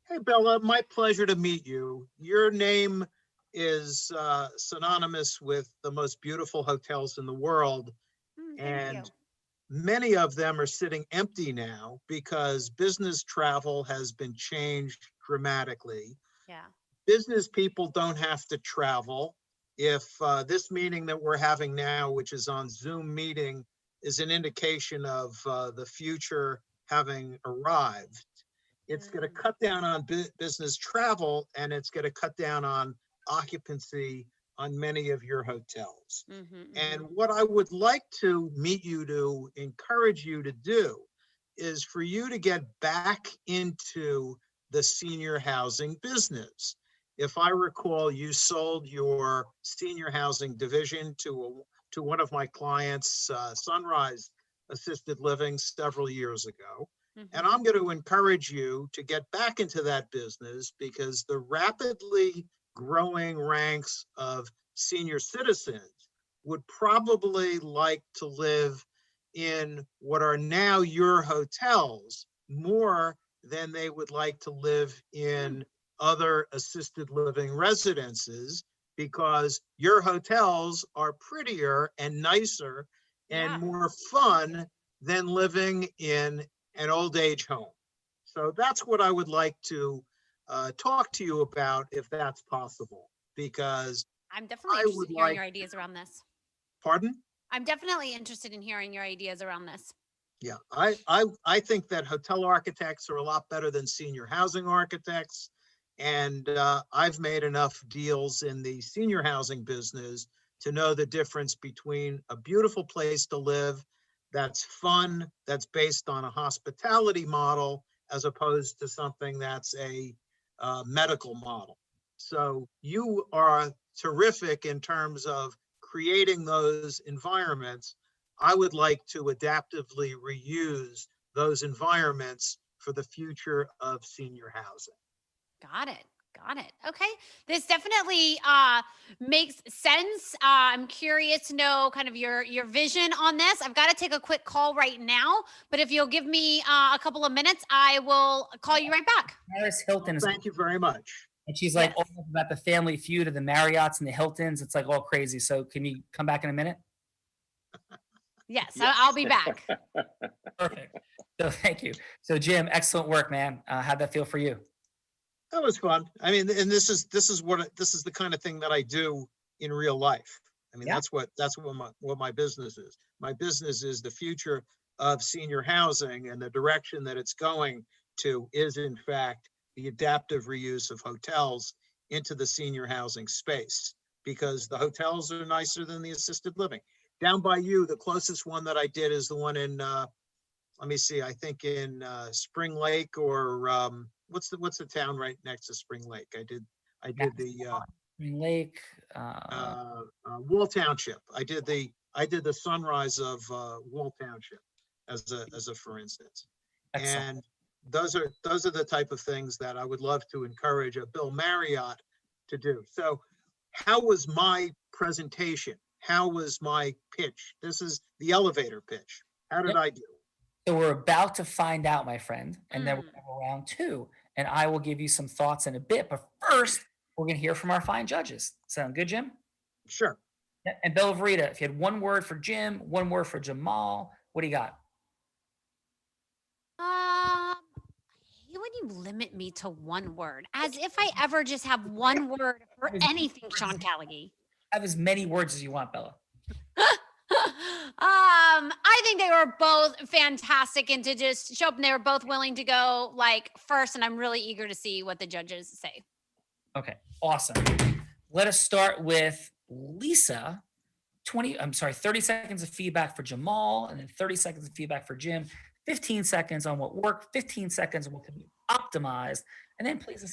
Speaker 16: Hey, Bella, my pleasure to meet you. Your name is synonymous with the most beautiful hotels in the world.
Speaker 18: Thank you.
Speaker 16: many of them are sitting empty now because business travel has been changed dramatically.
Speaker 18: Yeah.
Speaker 16: Business people don't have to travel. If this meeting that we're having now, which is on Zoom meeting, is an indication of the future having arrived, it's going to cut down on business travel, and it's going to cut down on occupancy on many of your hotels. And what I would like to meet you to encourage you to do is for you to get back into the senior housing business. If I recall, you sold your senior housing division to one of my clients, Sunrise Assisted Living, several years ago. And I'm going to encourage you to get back into that business because the rapidly growing ranks of senior citizens would probably like to live in what are now your hotels more than they would like to live in other assisted living residences, because your hotels are prettier and nicer and more fun than living in an old age home. So that's what I would like to talk to you about, if that's possible, because
Speaker 18: I'm definitely interested in hearing your ideas around this.
Speaker 16: Pardon?
Speaker 18: I'm definitely interested in hearing your ideas around this.
Speaker 16: Yeah, I think that hotel architects are a lot better than senior housing architects. And I've made enough deals in the senior housing business to know the difference between a beautiful place to live that's fun, that's based on a hospitality model, as opposed to something that's a medical model. So you are terrific in terms of creating those environments. I would like to adaptively reuse those environments for the future of senior housing.
Speaker 18: Got it. Got it. Okay. This definitely makes sense. I'm curious to know kind of your vision on this. I've got to take a quick call right now, but if you'll give me a couple of minutes, I will call you right back.
Speaker 2: Paris Hilton.
Speaker 16: Thank you very much.
Speaker 2: And she's like, all about the Family Feud of the Marriotts and the Hiltons. It's like all crazy. So can you come back in a minute?
Speaker 18: Yes. I'll be back.
Speaker 2: Perfect. So thank you. So Jim, excellent work, man. How'd that feel for you?
Speaker 16: That was fun. I mean, and this is the kind of thing that I do in real life. I mean, that's what my business is. My business is the future of senior housing, and the direction that it's going to is, in fact, the adaptive reuse of hotels into the senior housing space, because the hotels are nicer than the assisted living. Down by you, the closest one that I did is the one in, let me see, I think in Spring Lake, or what's the town right next to Spring Lake? I did the
Speaker 2: Spring Lake,
Speaker 16: Wall Township. I did the Sunrise of Wall Township as a for instance.
Speaker 2: Excellent.
Speaker 16: And those are the type of things that I would love to encourage a Bill Marriott to do. So how was my presentation? How was my pitch? This is the elevator pitch. How did I do?
Speaker 2: So we're about to find out, my friend, and then we're going to go round two, and I will give you some thoughts in a bit. But first, we're going to hear from our fine judges. Sound good, Jim?
Speaker 16: Sure.
Speaker 2: And Bella Verita, if you had one word for Jim, one word for Jamal, what do you got?
Speaker 18: I hate when you limit me to one word, as if I ever just have one word for anything, Sean Callaghy.
Speaker 2: Have as many words as you want, Bella.
Speaker 18: I think they were both fantastic, and to just show up, and they were both willing to go like first, and I'm really eager to see what the judges say.
Speaker 2: Okay, awesome. Let us start with Lisa. 30 seconds of feedback for Jamal, and then 30 seconds of feedback for Jim. 15 seconds on what worked, 15 seconds on what can be optimized, and then please a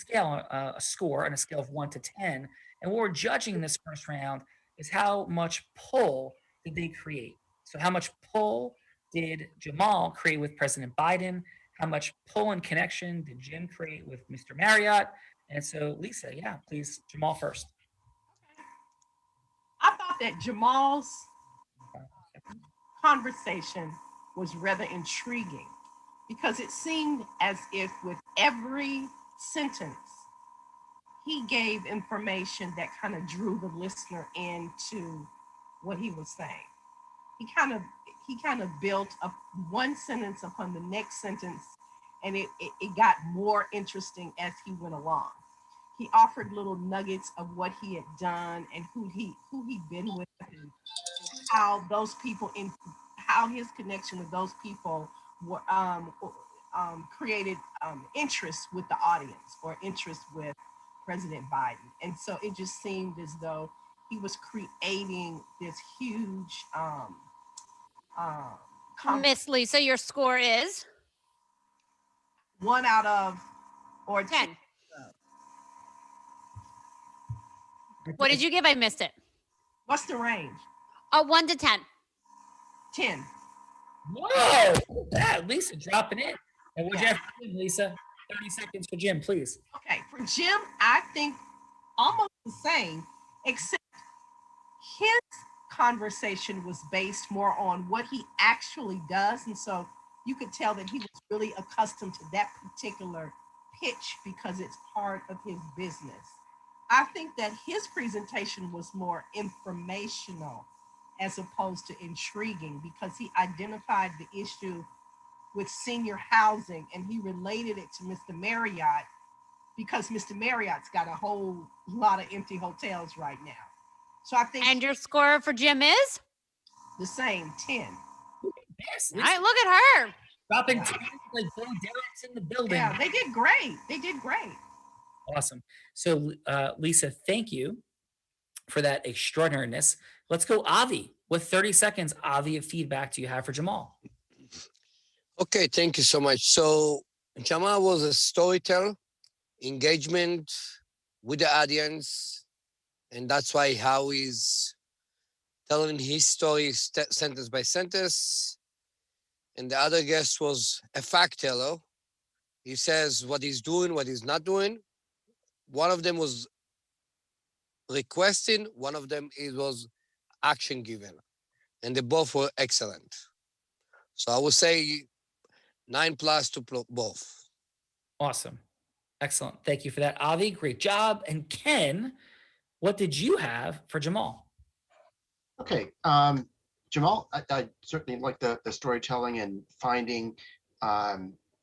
Speaker 2: score on a scale of 1 to 10. And what we're judging in this first round is how much pull did they create. So how much pull did Jamal create with President Biden? How much pull and connection did Jim create with Mr. Marriott? And so Lisa, yeah, please, Jamal first.
Speaker 21: I thought that Jamal's conversation was rather intriguing, because it seemed as if with every sentence, he gave information that kind of drew the listener into what he was saying. he kind of built up one sentence upon the next sentence, and it got more interesting as he went along. He offered little nuggets of what he had done and who he'd been with, and how those people how his connection with those people were created interest with the audience or interest with President Biden. And so it just seemed as though he was creating this huge
Speaker 18: Miss Lisa, your score is
Speaker 21: 1 out of or
Speaker 18: 10. What did you give? I missed it.
Speaker 21: What's the range?
Speaker 18: 1 to 10.
Speaker 21: 10.
Speaker 2: Whoa! That Lisa dropping it. And what'd you have for Jim, Lisa? 30 seconds for Jim, please.
Speaker 21: Okay, for Jim, I think almost the same, except his conversation was based more on what he actually does. And so you could tell that he was really accustomed to that particular pitch because it's part of his business. I think that his presentation was more informational as opposed to intriguing because he identified the issue with senior housing and he related it to Mr. Marriott because Mr. Marriott's got a whole lot of empty hotels right now. So I think.
Speaker 18: And your score for Jim is?
Speaker 21: The same, 10.
Speaker 2: Yes,
Speaker 18: all right, look at her.
Speaker 2: Dropping 10 like Bo Derek's in the building.
Speaker 21: Yeah, they did great. They did great.
Speaker 2: Awesome. So, Lisa, thank you for that extraordinariness. Let's go, Avi. What 30 seconds, Avi, of feedback do you have for Jamal?
Speaker 19: Okay, thank you so much. So Jamal was a storyteller, engagement with the audience, and that's why how he's telling his story sentence by sentence. And the other guest was a fact teller. He says what he's doing, what he's not doing. One of them was requesting, one of them was action given, and they both were excellent. So I would say 9+ to both.
Speaker 2: Awesome. Excellent. Thank you for that, Avi. Great job. And Ken, what did you have for Jamal?
Speaker 20: Okay. Jamal, I certainly like the storytelling and finding,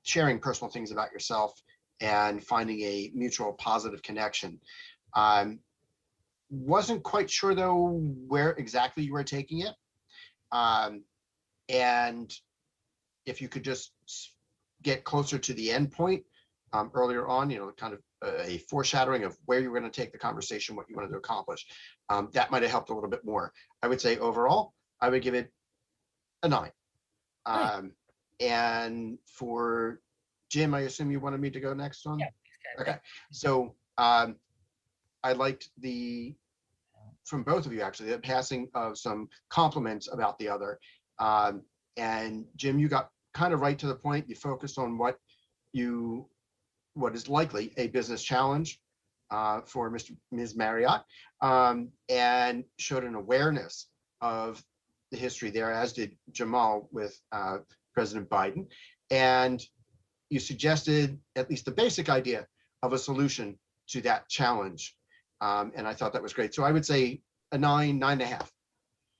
Speaker 20: sharing personal things about yourself and finding a mutual positive connection. Wasn't quite sure though where exactly you were taking it. And if you could just get closer to the end point earlier on, kind of a foreshadowing of where you were going to take the conversation, what you wanted to accomplish. That might have helped a little bit more. I would say overall, I would give it a 9. And for Jim, I assume you wanted me to go next on?
Speaker 2: Yeah.
Speaker 20: Okay. So I liked from both of you actually, the passing of some compliments about the other. And Jim, you got kind of right to the point. You focused on what is likely a business challenge for Ms. Marriott, and showed an awareness of the history there, as did Jamal with President Biden. And you suggested at least the basic idea of a solution to that challenge. And I thought that was great. So I would say a 9.5.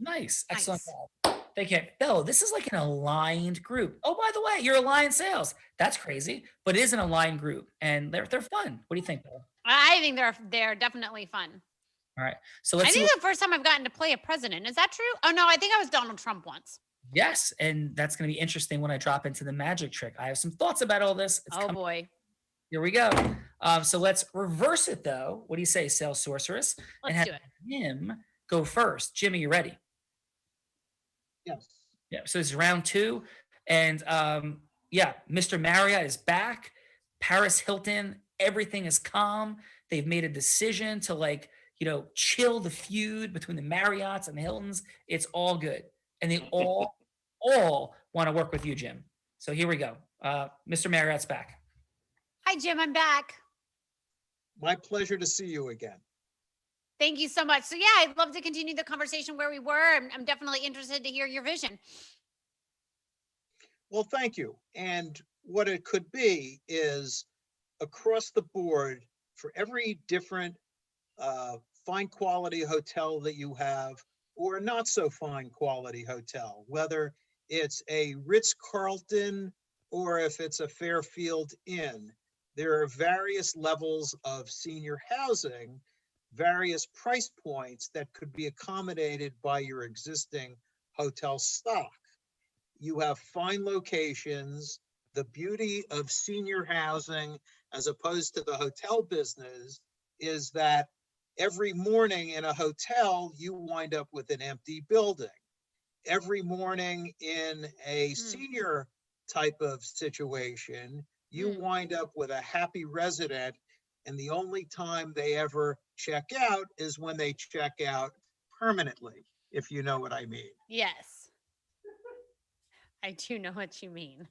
Speaker 2: Nice. Excellent. Nice. Thank you. Bill, this is like an aligned group. Oh, by the way, you're aligned sales. That's crazy, but it is an aligned group and they're fun. What do you think, Bill?
Speaker 18: I think they're definitely fun.
Speaker 2: All right. So let's
Speaker 18: I think the first time I've gotten to play a president. Is that true? Oh no, I think I was Donald Trump once.
Speaker 2: Yes. And that's going to be interesting when I drop into the magic trick. I have some thoughts about all this.
Speaker 18: Boy.
Speaker 2: Here we go. So let's reverse it though. What do you say, sales sorceress?
Speaker 18: Let's do it.
Speaker 2: Jim go first. Jim, are you ready?
Speaker 16: Yes.
Speaker 2: Yeah. So this is round 2. And Mr. Marriott is back. Paris Hilton, everything is calm. They've made a decision to chill the feud between the Marriotts and the Hiltons. It's all good. And they all want to work with you, Jim. So here we go. Mr. Marriott's back.
Speaker 18: Hi, Jim. I'm back.
Speaker 16: My pleasure to see you again.
Speaker 18: Thank you so much. So yeah, I'd love to continue the conversation where we were. I'm definitely interested to hear your vision.
Speaker 16: Well, thank you. And what it could be is across the board for every different fine quality hotel that you have or not so fine quality hotel, whether it's a Ritz-Carlton or if it's a Fairfield Inn. There are various levels of senior housing, various price points that could be accommodated by your existing hotel stock. You have fine locations. The beauty of senior housing as opposed to the hotel business is that every morning in a hotel, you wind up with an empty building. Every morning in a senior type of situation, you wind up with a happy resident, and the only time they ever check out is when they check out permanently, if you know what I mean.
Speaker 18: Yes. I do know what you mean.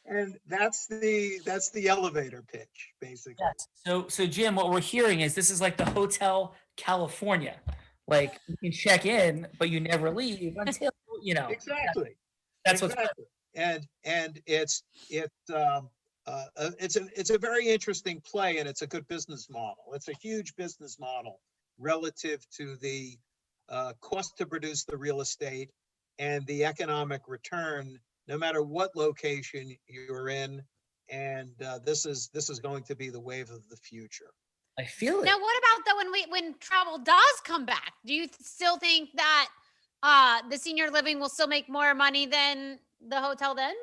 Speaker 16: And that's the elevator pitch, basically.
Speaker 2: Yes. So Jim, what we're hearing is this is like the Hotel California. Like you can check in, but you never leave until
Speaker 16: Exactly.
Speaker 2: That's
Speaker 16: exactly. And it's a very interesting play, and it's a good business model. It's a huge business model relative to the cost to produce the real estate and the economic return, no matter what location you're in. And this is going to be the wave of the future.
Speaker 2: I feel it.
Speaker 18: Now, what about though when travel does come back? Do you still think that the senior living will still make more money than the hotel then?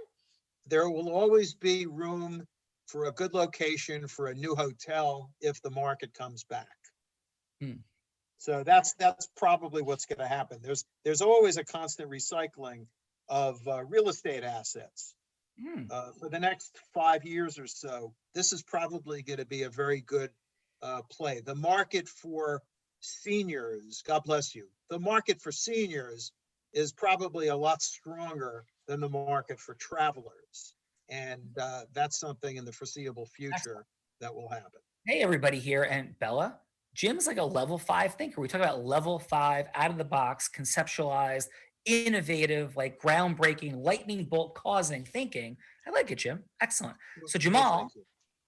Speaker 16: There will always be room for a good location for a new hotel if the market comes back. So that's probably what's going to happen. There's always a constant recycling of real estate assets. For the next 5 years or so, this is probably going to be a very good play. The market for seniors, God bless you, the market for seniors is probably a lot stronger than the market for travelers. And that's something in the foreseeable future that will happen.
Speaker 2: Hey, everybody here, and Bella. Jim's like a level 5 thinker. We talk about level 5, out of the box, conceptualized, innovative, like groundbreaking, lightning bolt causing thinking. I like it, Jim. Excellent. So Jamal,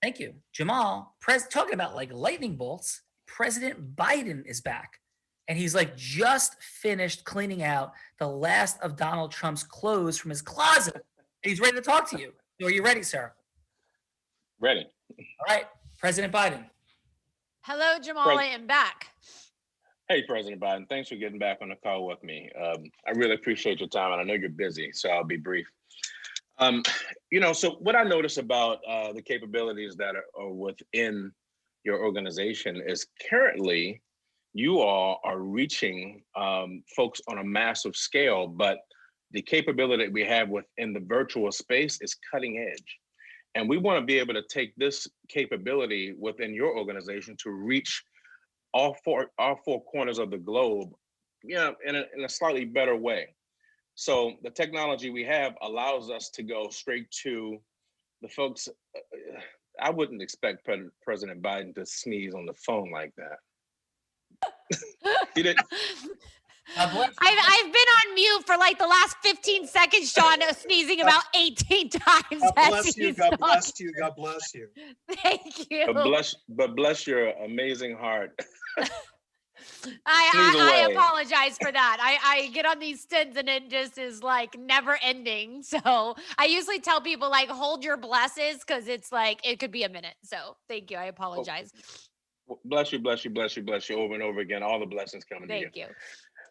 Speaker 2: thank you. Jamal, talking about like lightning bolts, President Biden is back. And he's like just finished cleaning out the last of Donald Trump's clothes from his closet. And he's ready to talk to you. So are you ready, sir?
Speaker 17: Ready.
Speaker 2: All right, President Biden.
Speaker 18: Hello, Jamal. I am back.
Speaker 17: Hey, President Biden. Thanks for getting back on the call with me. I really appreciate your time, and I know you're busy, so I'll be brief. So what I notice about the capabilities that are within your organization is currently you all are reaching folks on a massive scale, but the capability that we have within the virtual space is cutting edge. And we want to be able to take this capability within your organization to reach all four corners of the globe, in a slightly better way. So the technology we have allows us to go straight to the folks. I wouldn't expect President Biden to sneeze on the phone like that. He didn't.
Speaker 18: I've been on mute for like the last 15 seconds, Sean, sneezing about 18 times.
Speaker 16: God bless you. God bless you. God bless you.
Speaker 18: Thank you.
Speaker 17: But bless your amazing heart.
Speaker 18: I apologize for that. I get on these stints and it just is like never ending. So I usually tell people like hold your blesses because it's like it could be a minute. So thank you. I apologize.
Speaker 17: Bless you, bless you, bless you, bless you over and over again. All the blessings coming to you.
Speaker 18: Thank you.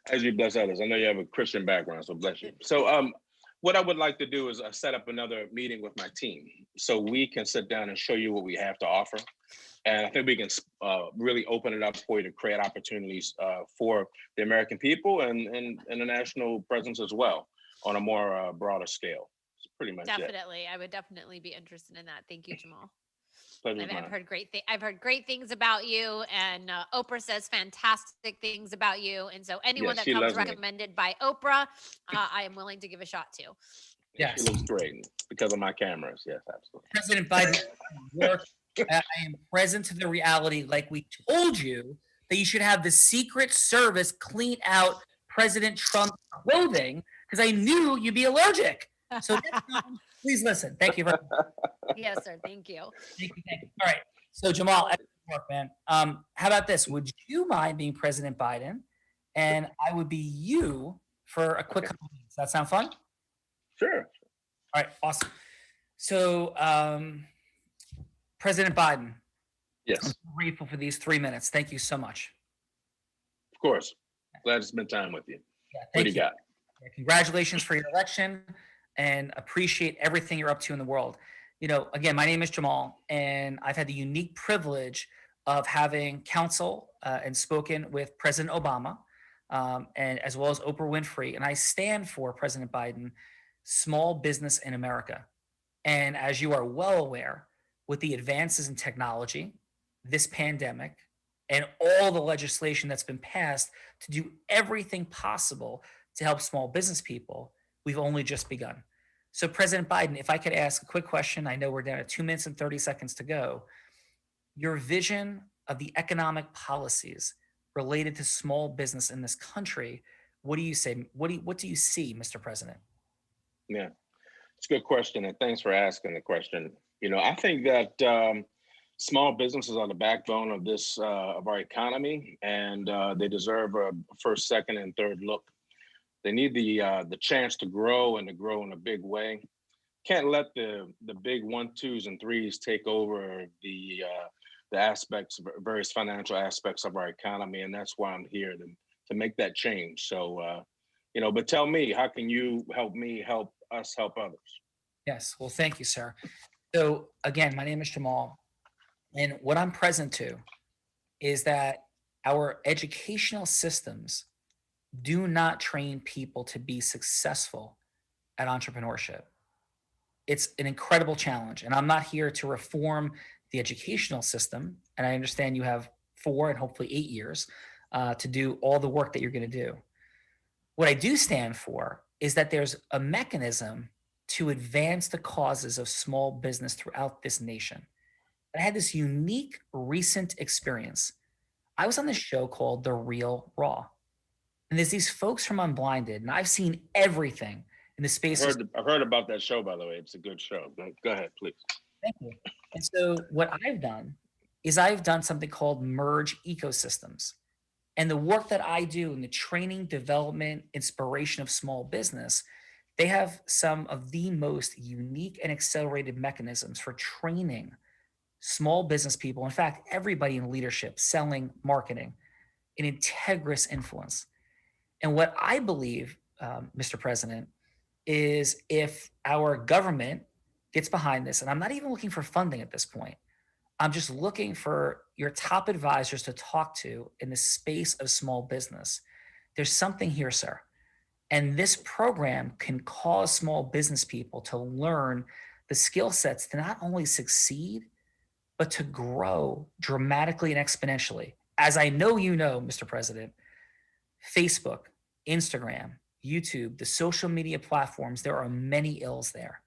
Speaker 17: As you bless others. I know you have a Christian background, so bless you. So what I would like to do is set up another meeting with my team so we can sit down and show you what we have to offer. And I think we can really open it up for you to create opportunities for the American people and the national presence as well on a more broader scale. It's pretty much
Speaker 18: Definitely. I would definitely be interested in that. Thank you, Jamal.
Speaker 17: Pleasure's
Speaker 18: I've
Speaker 17: mine.
Speaker 18: heard I've heard great things about you, and Oprah says fantastic things about you. And so anyone that comes recommended by Oprah, I am willing to give a shot to.
Speaker 17: Yes. She looks great because of my cameras. Yes, absolutely.
Speaker 2: President Biden, I am present to the reality, like we told you, that you should have the Secret Service clean out President Trump's clothing because I knew you'd be allergic. So please listen. Thank you very much.
Speaker 18: Yes, sir. Thank you.
Speaker 2: Thank you. All right. So Jamal, excellent work, man. How about this? Would you mind being President Biden and I would be you for a quick couple minutes. Does that sound fun?
Speaker 17: Sure.
Speaker 2: All right, awesome. So, President Biden, I'm
Speaker 17: Yes,
Speaker 2: grateful for these 3 minutes. Thank you so much.
Speaker 17: of course. Glad to spend time with you.
Speaker 2: Yeah,
Speaker 17: What do
Speaker 2: thank
Speaker 17: you
Speaker 2: you.
Speaker 17: got?
Speaker 2: Congratulations for your election and appreciate everything you're up to in the world. You know, again, my name is Jamal, and I've had the unique privilege of having counsel and spoken with President Obama, and as well as Oprah Winfrey. And I stand for President Biden, small business in America. And as you are well aware, with the advances in technology, this pandemic, and all the legislation that's been passed to do everything possible to help small business people, we've only just begun. So, President Biden, if I could ask a quick question, I know we're down to 2 minutes and 30 seconds to go. Your vision of the economic policies related to small business in this country, what do you say? What do you see, Mr. President?
Speaker 17: Yeah, it's a good question, and thanks for asking the question. You know, I think that small businesses are the backbone of this of our economy, and they deserve a first, second, and third look. They need the chance to grow and to grow in a big way. Can't let the big 1, 2s, and 3s take over the aspects, various financial aspects of our economy, and that's why I'm here to make that change. So, you know, but tell me, how can you help me help us help others?
Speaker 2: Yes. Well, thank you, sir. So, again, my name is Jamal, and what I'm present to is that our educational systems do not train people to be successful at entrepreneurship. It's an incredible challenge, and I'm not here to reform the educational system. And I understand you have 4 and hopefully 8 years to do all the work that you're going to do. What I do stand for is that there's a mechanism to advance the causes of small business throughout this nation. I had this unique recent experience. I was on this show called The Real Raw. And there's these folks from Unblinded, and I've seen everything in the space.
Speaker 17: I've heard about that show, by the way. It's a good show. Go ahead, please.
Speaker 2: Thank you. And so what I've done is I've done something called merge ecosystems. And the work that I do in the training, development, inspiration of small business, they have some of the most unique and accelerated mechanisms for training small business people. In fact, everybody in leadership, selling, marketing, an integrous influence. And what I believe, Mr. President, is if our government gets behind this, and I'm not even looking for funding at this point, I'm just looking for your top advisors to talk to in the space of small business. There's something here, sir. And this program can cause small business people to learn the skill sets to not only succeed, but to grow dramatically and exponentially. As I know you know, Mr. President, Facebook, Instagram, YouTube, the social media platforms, there are many ills there.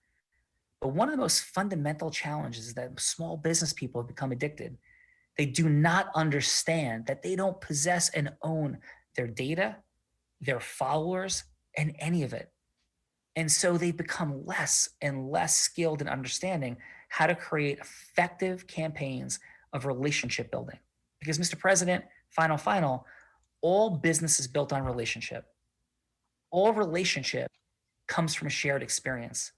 Speaker 2: But one of the most fundamental challenges is that small business people have become addicted. They do not understand that they don't possess and own their data, their followers, and any of it. And so they become less and less skilled in understanding how to create effective campaigns of relationship building. Because, Mr. President, final, all business is built on relationship. All relationship comes from a shared experience.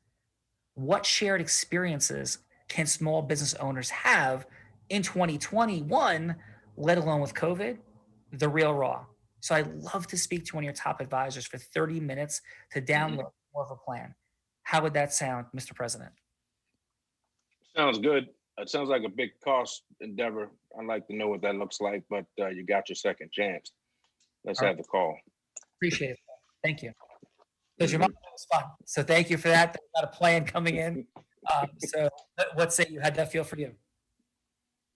Speaker 2: What shared experiences can small business owners have in 2021, let alone with COVID? The Real Raw. So I'd love to speak to one of your top advisors for 30 minutes to download more of a plan. How would that sound, Mr. President?
Speaker 17: Sounds good. It sounds like a big cost endeavor. I'd like to know what that looks like, but you got your second chance. Let's have the call.
Speaker 2: Appreciate it. Thank you. So Jamal, that was fun. So thank you for that. There's got a plan coming in. So what say you? How'd that feel for you?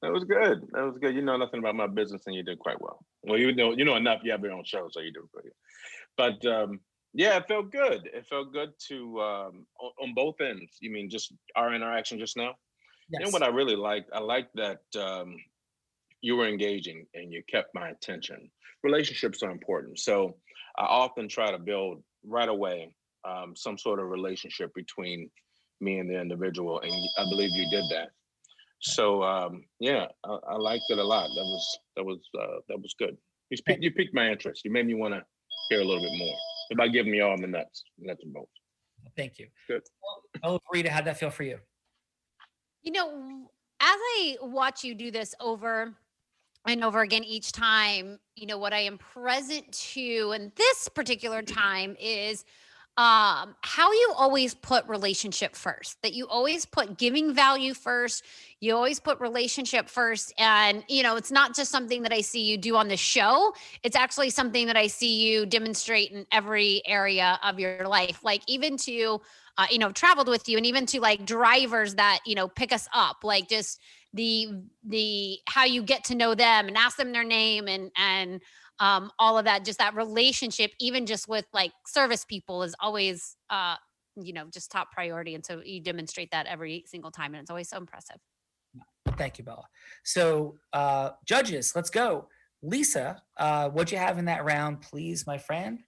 Speaker 17: That was good. That was good. You know nothing about my business, and you did quite well. Well, you know enough. You have your own show, so you did pretty good. But yeah, it felt good. It felt good to on both ends. You mean just our interaction just now?
Speaker 2: Yes.
Speaker 17: You know what I really liked? I liked that you were engaging and you kept my attention. Relationships are important, so I often try to build right away some sort of relationship between me and the individual, and I believe you did that. So yeah, I liked it a lot. That was good. You piqued my interest. You made me want to hear a little bit more about giving me all the nuts and bolts.
Speaker 2: Thank you.
Speaker 17: Good.
Speaker 2: Oh, Rita, how'd that feel for you?
Speaker 18: You know, as I watch you do this over and over again each time, you know, what I am present to in this particular time is how you always put relationship first, that you always put giving value first, you always put relationship first. And you know, it's not just something that I see you do on the show, it's actually something that I see you demonstrate in every area of your life, like even to you know, traveled with you, and even to like drivers that, you know, pick us up, like just the how you get to know them and ask them their name, and all of that, just that relationship, even just with like service people, is always you know, just top priority. And so you demonstrate that every single time, and it's always so impressive.
Speaker 2: Thank you, Bella. So judges, let's go. Lisa, what'd you have in that round, please, my friend?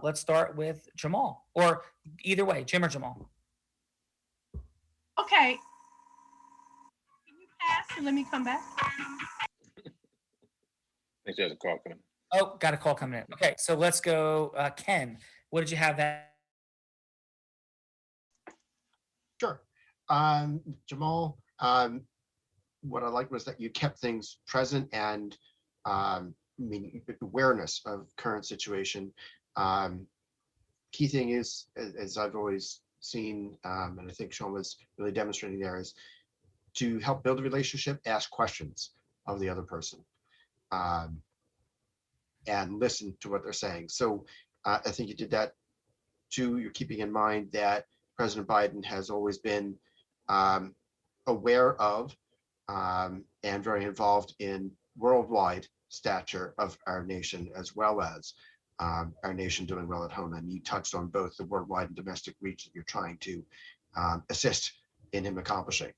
Speaker 2: Let's start with Jamal, or either way, Jim or Jamal.
Speaker 21: Okay. Can you pass and let me come back?
Speaker 17: I think there's a call coming.
Speaker 2: Oh, got a call coming in. Okay, so let's go. Ken, what did you have that?
Speaker 20: Sure. Jamal, what I liked was that you kept things present and awareness of current situation. Key thing is, as I've always seen, and I think Sean was really demonstrating there, is to help build a relationship, ask questions of the other person, and listen to what they're saying. So I think you did that too. You're keeping in mind that President Biden has always been aware of and very involved in worldwide stature of our nation, as well as our nation doing well at home. And you touched on both the worldwide and domestic reach that you're trying to assist in him accomplishing.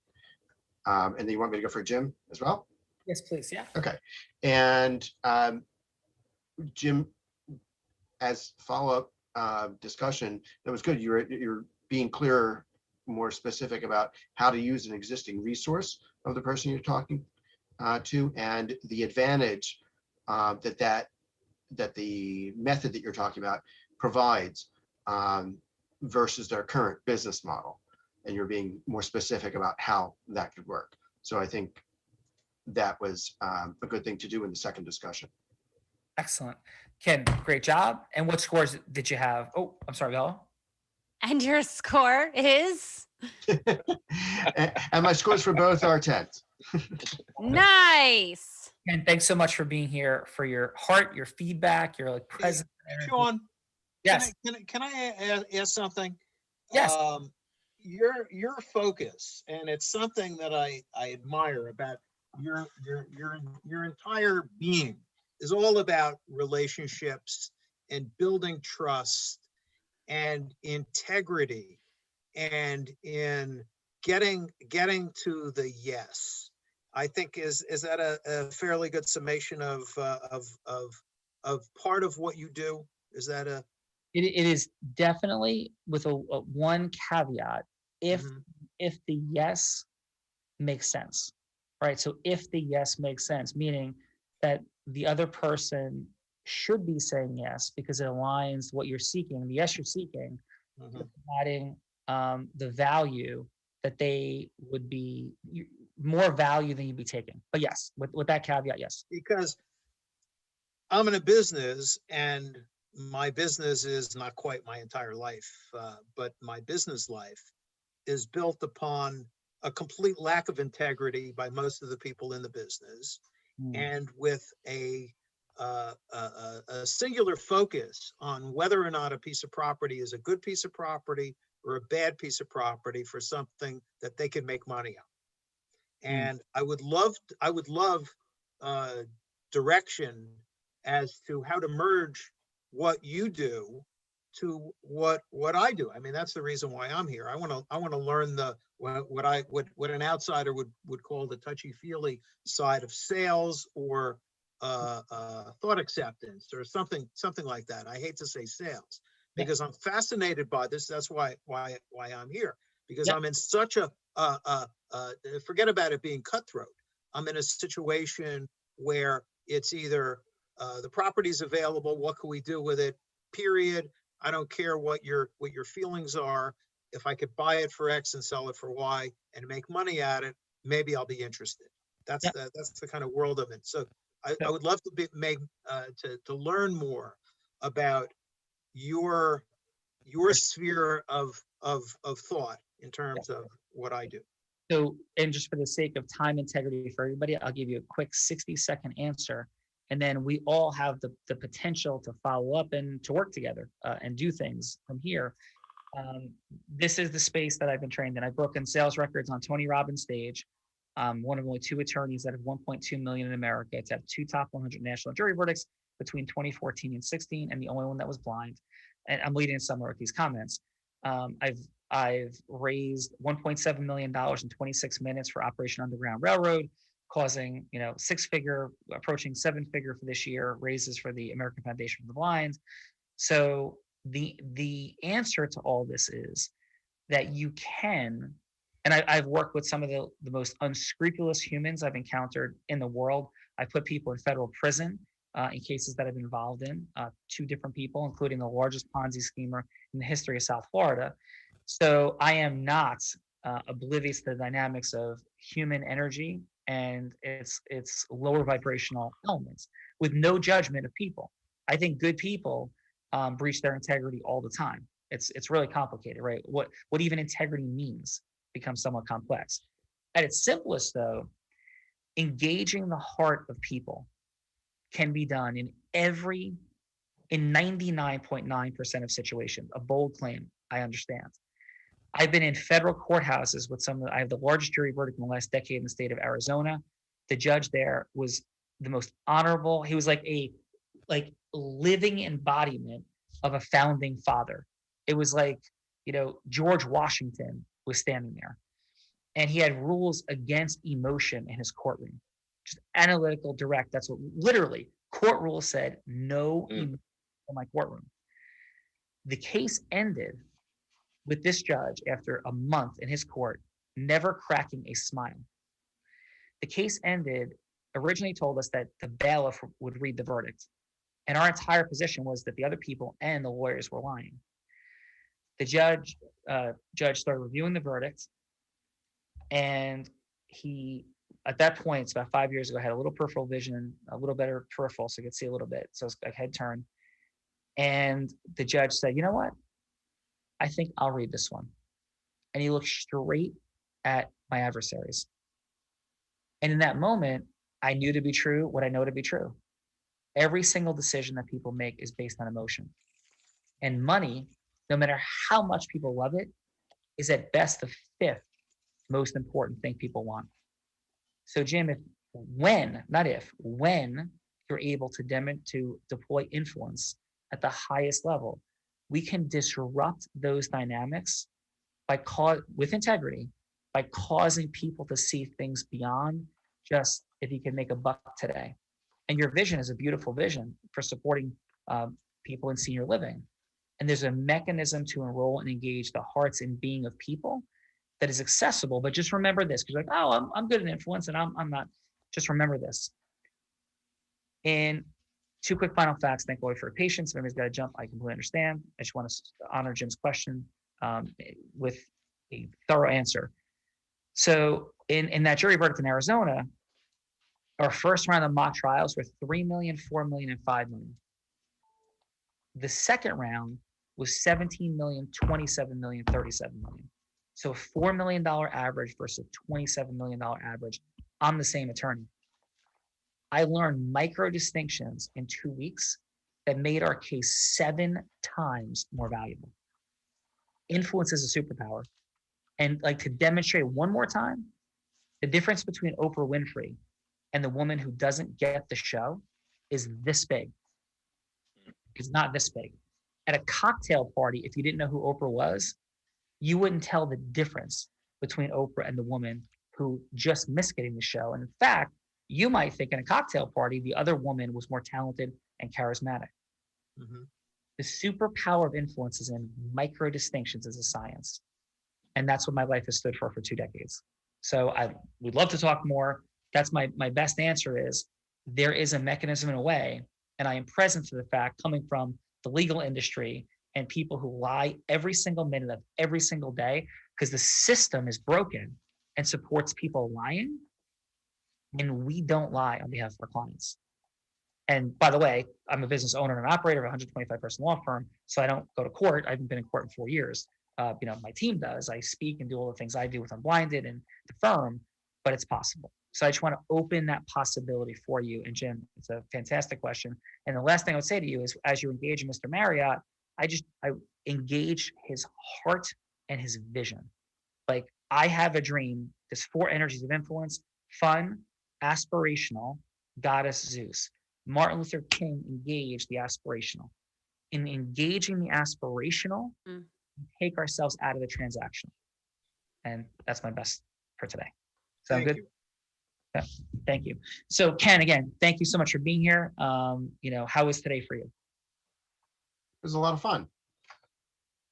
Speaker 20: And then you want me to go for Jim as well?
Speaker 2: Yes, please. Yeah.
Speaker 20: Okay. And Jim, as follow-up discussion, that was good. You're being clearer, more specific about how to use an existing resource of the person you're talking to, and the advantage that the method that you're talking about provides versus their current business model. And you're being more specific about how that could work. So I think that was a good thing to do in the second discussion.
Speaker 2: Excellent. Ken, great job. And what scores did you have? Oh, I'm sorry, Bella.
Speaker 18: And your score is?
Speaker 20: And my scores for both are 10s.
Speaker 18: Nice.
Speaker 2: And thanks so much for being here, for your heart, your feedback, your like presence.
Speaker 16: Sean,
Speaker 2: yes.
Speaker 16: Can I ask something?
Speaker 2: Yes.
Speaker 16: Your focus, and it's something that I admire about your entire being, is all about relationships and building trust and integrity, and in getting to the yes. I think is that a fairly good summation of part of what you do? Is that a?
Speaker 2: It is definitely with a one caveat. If the yes makes sense, right? So if the yes makes sense, meaning that the other person should be saying yes because it aligns what you're seeking, the yes you're seeking, providing the value that they would be, more value than you'd be taking. But yes, with that caveat, yes.
Speaker 16: Because I'm in a business, and my business is not quite my entire life, but my business life is built upon a complete lack of integrity by most of the people in the business, and with a singular focus on whether or not a piece of property is a good piece of property or a bad piece of property for something that they can make money on. And I would love direction as to how to merge what you do to what I do. I mean, that's the reason why I'm here. I want to learn what an outsider would call the touchy-feely side of sales, or thought acceptance, or something like that. I hate to say sales because I'm fascinated by this. That's why I'm here, because I'm in such a forget about it being cutthroat. I'm in a situation where it's either The property's available. What can we do with it? Period. I don't care what your feelings are. If I could buy it for X and sell it for Y and make money at it, maybe I'll be interested. That's the kind of world of it. So I would love to to learn more about your sphere of thought in terms of what I do.
Speaker 2: So, and just for the sake of time integrity for everybody, I'll give you a quick 60-second answer. And then we all have the potential to follow up and to work together and do things from here. This is the space that I've been trained in. I've broken sales records on Tony Robbins' stage. One of only 2 attorneys that have 1.2 million in America to have 2 top 100 national jury verdicts between 2014 and 16, and the only one that was blind. And I'm leading somewhere with these comments. I've raised $1.7 million in 26 minutes for Operation Underground Railroad, causing 6-figure, approaching 7-figure for this year raises for the American Foundation for the Blind. So the answer to all this is that you can, and I've worked with some of the most unscrupulous humans I've encountered in the world. I put people in federal prison in cases that I've been involved in, 2 different people, including the largest Ponzi schemer in the history of South Florida. So I am not oblivious to the dynamics of human energy and its lower vibrational elements with no judgment of people. I think good people breach their integrity all the time. It's really complicated, right? What even integrity means becomes somewhat complex. At its simplest, though, engaging the heart of people can be done in 99.9% of situations. A bold claim, I understand. I've been in federal courthouses with I have the largest jury verdict in the last decade in the state of Arizona. The judge there was the most honorable. He was like a living embodiment of a founding father. It was like, George Washington was standing there. And he had rules against emotion in his courtroom. Just analytical, direct. That's what literally court rules said, no emotion in my courtroom. The case ended with this judge after a month in his court, never cracking a smile. The case ended, originally told us that the bailiff would read the verdict. And our entire position was that the other people and the lawyers were lying. The judge started reviewing the verdict. And he, at that point, it's about 5 years ago, had a little peripheral vision, a little better peripheral, so he could see a little bit. So it's like head turn. And the judge said, you know what? I think I'll read this one. And he looked straight at my adversaries. And in that moment, I knew to be true what I know to be true. Every single decision that people make is based on emotion. And money, no matter how much people love it, is at best the 5th most important thing people want. So Jim, when you're able to deploy influence at the highest level, we can disrupt those dynamics with integrity by causing people to see things beyond just if you can make a buck today. And your vision is a beautiful vision for supporting people in senior living. And there's a mechanism to enroll and engage the hearts and being of people that is accessible. But just remember this, because you're like, oh, I'm good at influence and I'm not. Just remember this. And 2 quick final facts. Thank you for your patience. If anybody's got to jump, I completely understand. I just want to honor Jim's question with a thorough answer. So in that jury verdict in Arizona, our first round of mock trials were 3 million, 4 million, and 5 million. The second round was 17 million, 27 million, 37 million. So $4 million average versus $27 million average. I'm the same attorney. I learned micro distinctions in 2 weeks that made our case 7 times more valuable. Influence is a superpower. And to demonstrate one more time, the difference between Oprah Winfrey and the woman who doesn't get the show is this big. It's not this big. At a cocktail party, if you didn't know who Oprah was, you wouldn't tell the difference between Oprah and the woman who just missed getting the show. And in fact, you might think in a cocktail party, the other woman was more talented and charismatic. Mm-hmm. The superpower of influence is in micro distinctions as a science. And that's what my life has stood for 2 decades. So we'd love to talk more. That's my best answer is there is a mechanism in a way And I am present to the fact, coming from the legal industry and people who lie every single minute of every single day, because the system is broken and supports people lying, and we don't lie on behalf of our clients. And by the way, I'm a business owner and an operator of a 125 person law firm, so I don't go to court. I haven't been in court in 4 years. My team does. I speak and do all the things I do with Unblinded and the firm, but it's possible. So I just want to open that possibility for you. And Jim, it's a fantastic question. And the last thing I would say to you is, as you engage Mr. Marriott, I engage his heart and his vision. Like, I have a dream. There's 4 energies of influence: fun, aspirational, goddess, Zeus. Martin Luther King engaged the aspirational. In engaging the aspirational, we take ourselves out of the transactional. And that's my best for today. Sound good? Yeah, thank you. So Ken, again, thank you so much for being here. How was today for you?
Speaker 20: It was a lot of fun.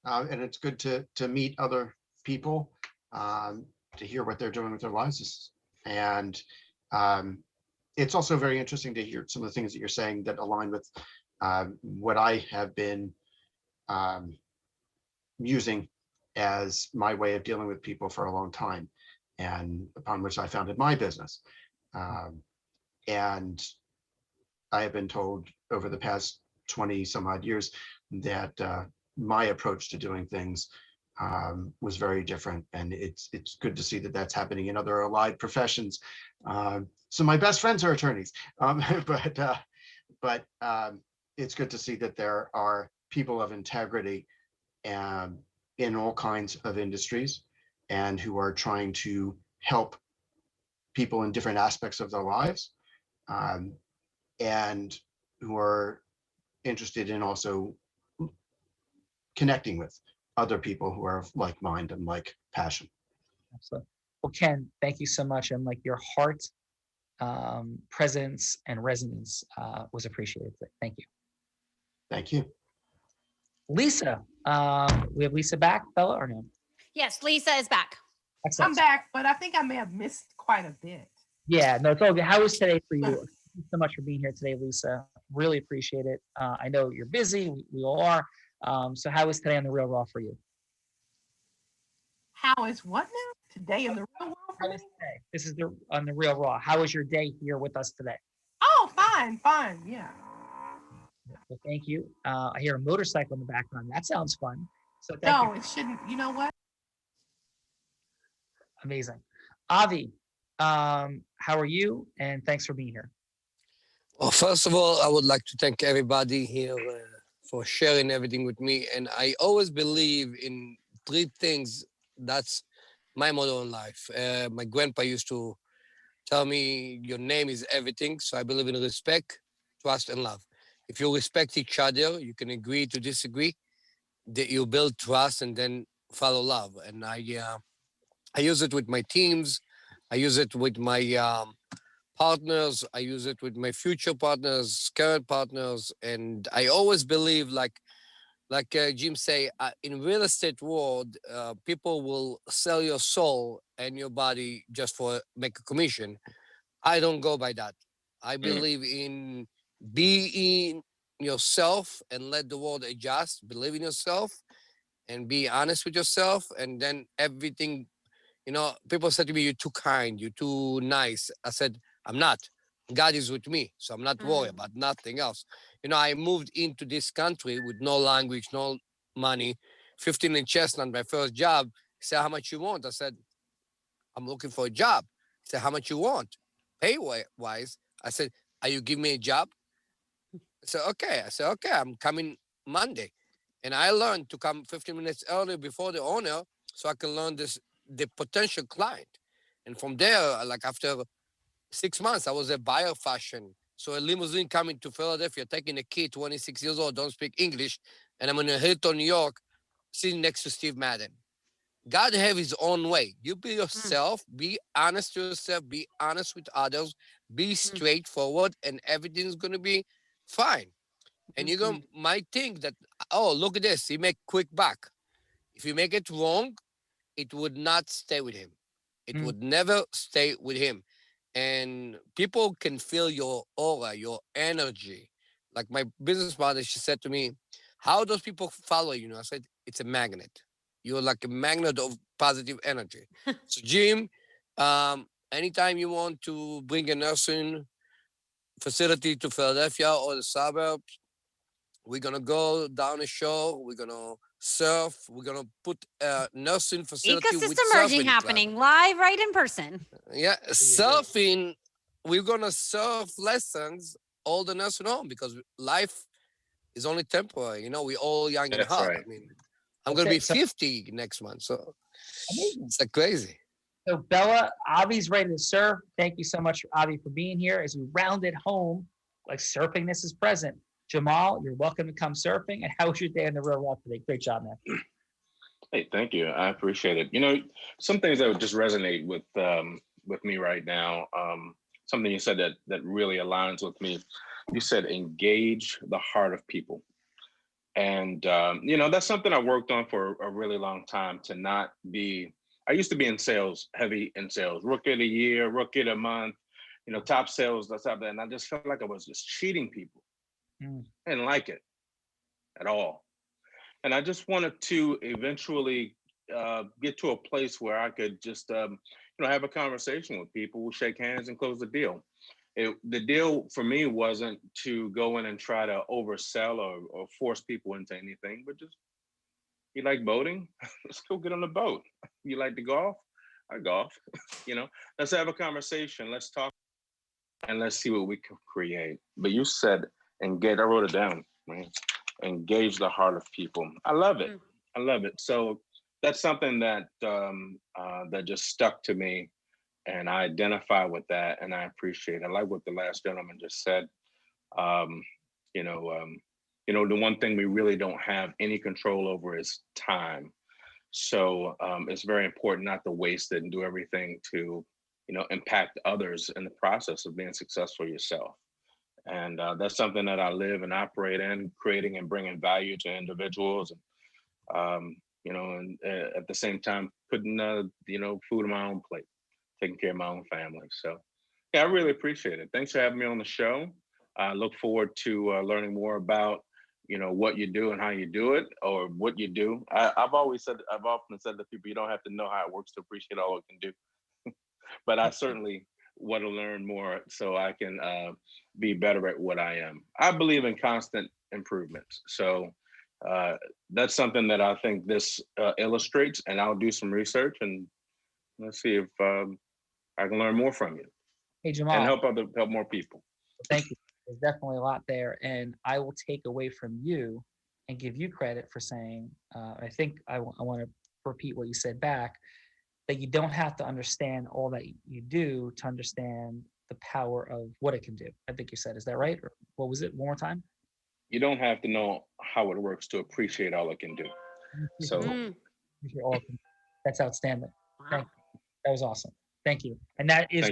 Speaker 20: And it's good to meet other people, to hear what they're doing with their lives. And it's also very interesting to hear some of the things that you're saying that align with what I have been using as my way of dealing with people for a long time, and upon which I founded my business. And I have been told over the past 20 some odd years that my approach to doing things was very different, and it's good to see that that's happening in other allied professions. So my best friends are attorneys, but it's good to see that there are people of integrity in all kinds of industries, and who are trying to help people in different aspects of their lives, and who are interested in also connecting with other people who are of like mind and like passion.
Speaker 2: Absolutely. Well, Ken, thank you so much. And like, your heart, presence, and resonance was appreciated. Thank you.
Speaker 20: Thank you.
Speaker 2: Lisa, we have Lisa back, Bella, or no?
Speaker 18: Yes, Lisa is back.
Speaker 2: Excellent.
Speaker 21: I'm back, but I think I may have missed quite a bit.
Speaker 2: Yeah, no, it's all good. How was today for you? Thank you so much for being here today, Lisa. Really appreciate it. I know you're busy. We all are. So how was today on the Real Raw for you?
Speaker 21: How is what now? Today in the real world for me?
Speaker 2: This is on the Real Raw. How was your day here with us today?
Speaker 21: Oh, fine, yeah.
Speaker 2: Well, thank you. I hear a motorcycle in the background. That sounds fun. So thank you.
Speaker 21: No, it shouldn't. You know what?
Speaker 2: Amazing. Avi, how are you? And thanks for being here.
Speaker 19: Well, first of all, I would like to thank everybody here for sharing everything with me. And I always believe in 3 things. That's my motto in life. My grandpa used to tell me, your name is everything. So I believe in respect, trust, and love. If you respect each other, you can agree to disagree, that you build trust and then follow love. And I use it with my teams. I use it with my partners. I use it with my future partners, current partners. And I always believe, like Jim say, in real estate world, people will sell your soul and your body just for make a commission. I don't go by that. I believe in being yourself and let the world adjust. Believe in yourself and be honest with yourself, and then everything. People said to me, "You're too kind. You're too nice." I said, "I'm not. God is with me, so I'm not worried about nothing else." I moved into this country with no language, no money, 15 in Chestnut, my first job. He said, "How much you want?" I said, "I'm looking for a job." He said, "How much you want? Pay wise?" I said, "Are you giving me a job?" I said, "Okay." I said, "Okay, I'm coming Monday." And I learned to come 15 minutes early before the owner so I can learn the potential client. And from there, like after 6 months, I was a buyer fashion. So a limousine coming to Philadelphia, taking a kid, 26 years old, don't speak English, and I'm in a Hilton, New York, sitting next to Steve Madden. God have his own way. You be yourself, be honest to yourself, be honest with others, be straightforward, and everything's going to be fine. And you might think that, oh, look at this, he make quick buck. If you make it wrong, it would not stay with him. It would never stay with him. And people can feel your aura, your energy. Like my business partner, she said to me, how those people follow you? I said, it's a magnet. You're like a magnet of positive energy. So Jim, anytime you want to bring a nursing facility to Philadelphia or the suburbs, we're going to go down a shore. We're going to surf. We're going to put a nursing facility with
Speaker 18: Ecosystem merging
Speaker 19: surfing
Speaker 18: happening
Speaker 19: club.
Speaker 18: live right in person.
Speaker 19: Yeah, surfing. We're going to surf lessons all the nursing home because life is only temporary. We're all young and
Speaker 17: That's
Speaker 19: hot.
Speaker 17: right.
Speaker 19: I mean, I'm going to be 50 next month. So it's like crazy.
Speaker 2: So Bella, Avi's ready to surf. Thank you so much, Avi, for being here. As we round it home, like surfing, this is present. Jamal, you're welcome to come surfing. And how was your day on the Real Raw today? Great job, man.
Speaker 17: Hey, thank you. I appreciate it. Some things that would just resonate with me right now. Something you said that really aligns with me. You said engage the heart of people. And, that's something I worked on for a really long time, to not be, I used to be in sales, heavy in sales, rookie of the year, rookie of the month, top sales, that's out there. And I just felt like I was just cheating people. I didn't like it at all. And I just wanted to eventually get to a place where I could just, have a conversation with people, shake hands and close the deal. The deal for me wasn't to go in and try to oversell or force people into anything, but just, you like boating? Let's go get on the boat. You like to golf? I golf. Let's have a conversation. Let's talk and let's see what we can create. But you said engage. I wrote it down, right? Engage the heart of people. I love it. I love it. So that's something that that just stuck to me, and I identify with that, and I appreciate it. I like what the last gentleman just said. The one thing we really don't have any control over is time. So it's very important not to waste it and do everything to, impact others in the process of being successful yourself. And that's something that I live and operate in, creating and bringing value to individuals, and at the same time putting food on my own plate, taking care of my own family. So yeah, I really appreciate it. Thanks for having me on the show. I look forward to learning more about what you do and how you do it, or what you do. I've often said to people, you don't have to know how it works to appreciate all it can do. But I certainly want to learn more so I can be better at what I am. I believe in constant improvement. So that's something that I think this illustrates, and I'll do some research and let's see if I can learn more from you.
Speaker 2: Hey, Jamal.
Speaker 17: And help more people.
Speaker 2: Thank you. There's definitely a lot there. And I will take away from you and give you credit for saying, I think I want to repeat what you said back, that you don't have to understand all that you do to understand the power of what it can do. I think you said, is that right? Or what was it? One more time?
Speaker 17: You don't have to know how it works to appreciate all it can do. So
Speaker 2: that's outstanding. Wow. Thank you. That was awesome. Thank you. And that is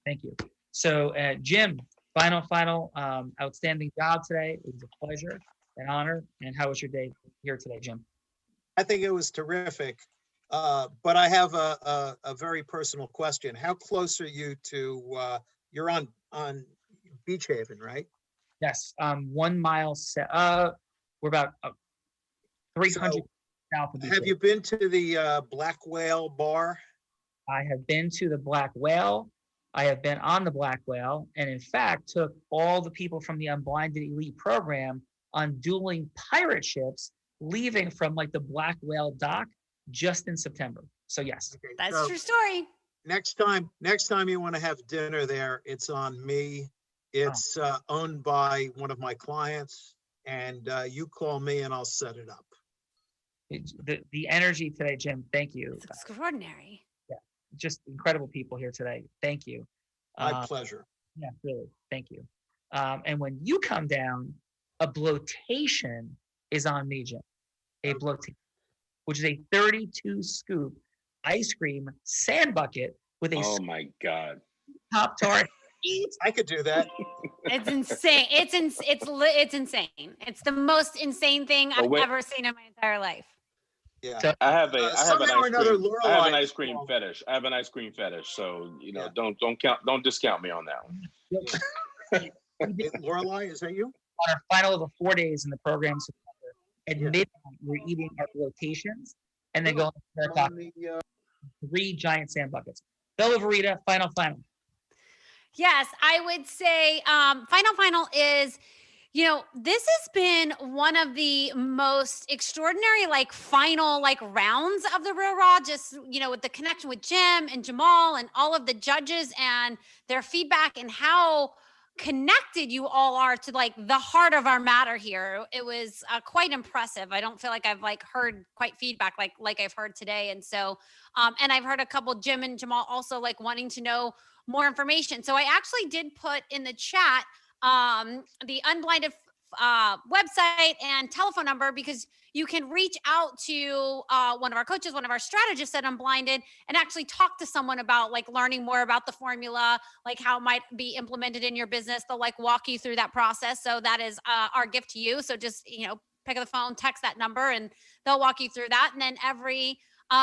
Speaker 2: Thank you. So Jim, final outstanding job today. It was a pleasure, an honor. And how was your day here today, Jim?
Speaker 16: I think it was terrific. But I have a very personal question. How close are you to, you're on Beach Haven, right?
Speaker 2: Yes, 1 mile, we're about 300 south of Beach Haven.
Speaker 16: Have you been to the Black Whale bar?
Speaker 2: I have been to the Black Whale. I have been on the Black Whale, and in fact, took all the people from the Unblinded Elite program on dueling pirate ships, leaving from like the Black Whale dock just in September. So yes,
Speaker 16: okay,
Speaker 18: that's a true story.
Speaker 16: Next time you want to have dinner there, it's on me. It's owned by one of my clients, and you call me and I'll set it up.
Speaker 2: The energy today, Jim. Thank you.
Speaker 18: It's extraordinary.
Speaker 2: Yeah, just incredible people here today. Thank you.
Speaker 16: My pleasure.
Speaker 2: Yeah, really. Thank you. And when you come down, a blotation is on me, Jim. A blotation, which is a 32 scoop ice cream sand bucket with a
Speaker 17: oh my God
Speaker 2: Pop-Tart.
Speaker 16: I could do that.
Speaker 18: It's insane. It's insane. It's the most insane thing I've ever seen in my entire life.
Speaker 16: Yeah,
Speaker 17: so I have an ice cream fetish. I have an ice cream fetish. So don't discount me on that one.
Speaker 16: Lorelei, is that you?
Speaker 2: on our final of the 4 days in the program, at midnight, we're eating our rotations and then going to our coffee. 3 giant sand buckets. Bella Verita, final.
Speaker 18: Yes, I would say final is, this has been one of the most extraordinary final rounds of the Real Raw, just, with the connection with Jim and Jamal and all of the judges and their feedback and how connected you all are to the heart of our matter here. It was quite impressive. I don't feel like I've heard quite feedback like I've heard today. And so, and I've heard a couple, Jim and Jamal, also wanting to know more information. So I actually did put in the chat the Unblinded website and telephone number, because you can reach out to one of our coaches, one of our strategists at Unblinded, and actually talk to someone about learning more about the formula, how it might be implemented in your business. They'll walk you through that process. So that is our gift to you. So just, pick up the phone, text that number, and they'll walk you through that. And then every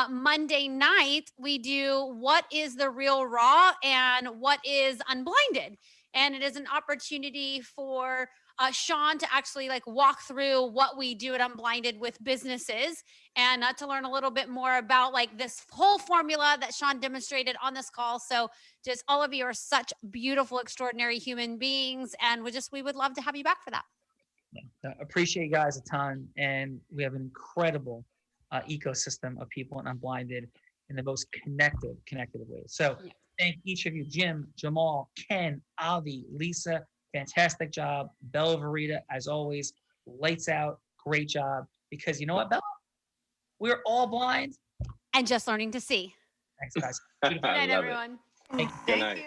Speaker 18: Monday night, we do what is the Real Raw and what is Unblinded. And it is an opportunity for Sean to actually walk through what we do at Unblinded with businesses, and to learn a little bit more about this whole formula that Sean demonstrated on this call. So just all of you are such beautiful, extraordinary human beings. And we would love to have you back for that.
Speaker 2: Yeah, appreciate you guys a ton. And we have an incredible ecosystem of people in Unblinded in the most connected of ways. So thank each of you, Jim, Jamal, Ken, Avi, Lisa, fantastic job. Bella Verita, as always, lights out, great job. Because you know what, Bella? We're all blind.
Speaker 18: And just learning to see.
Speaker 2: Thanks, guys.
Speaker 18: Good night, everyone.
Speaker 17: Good night.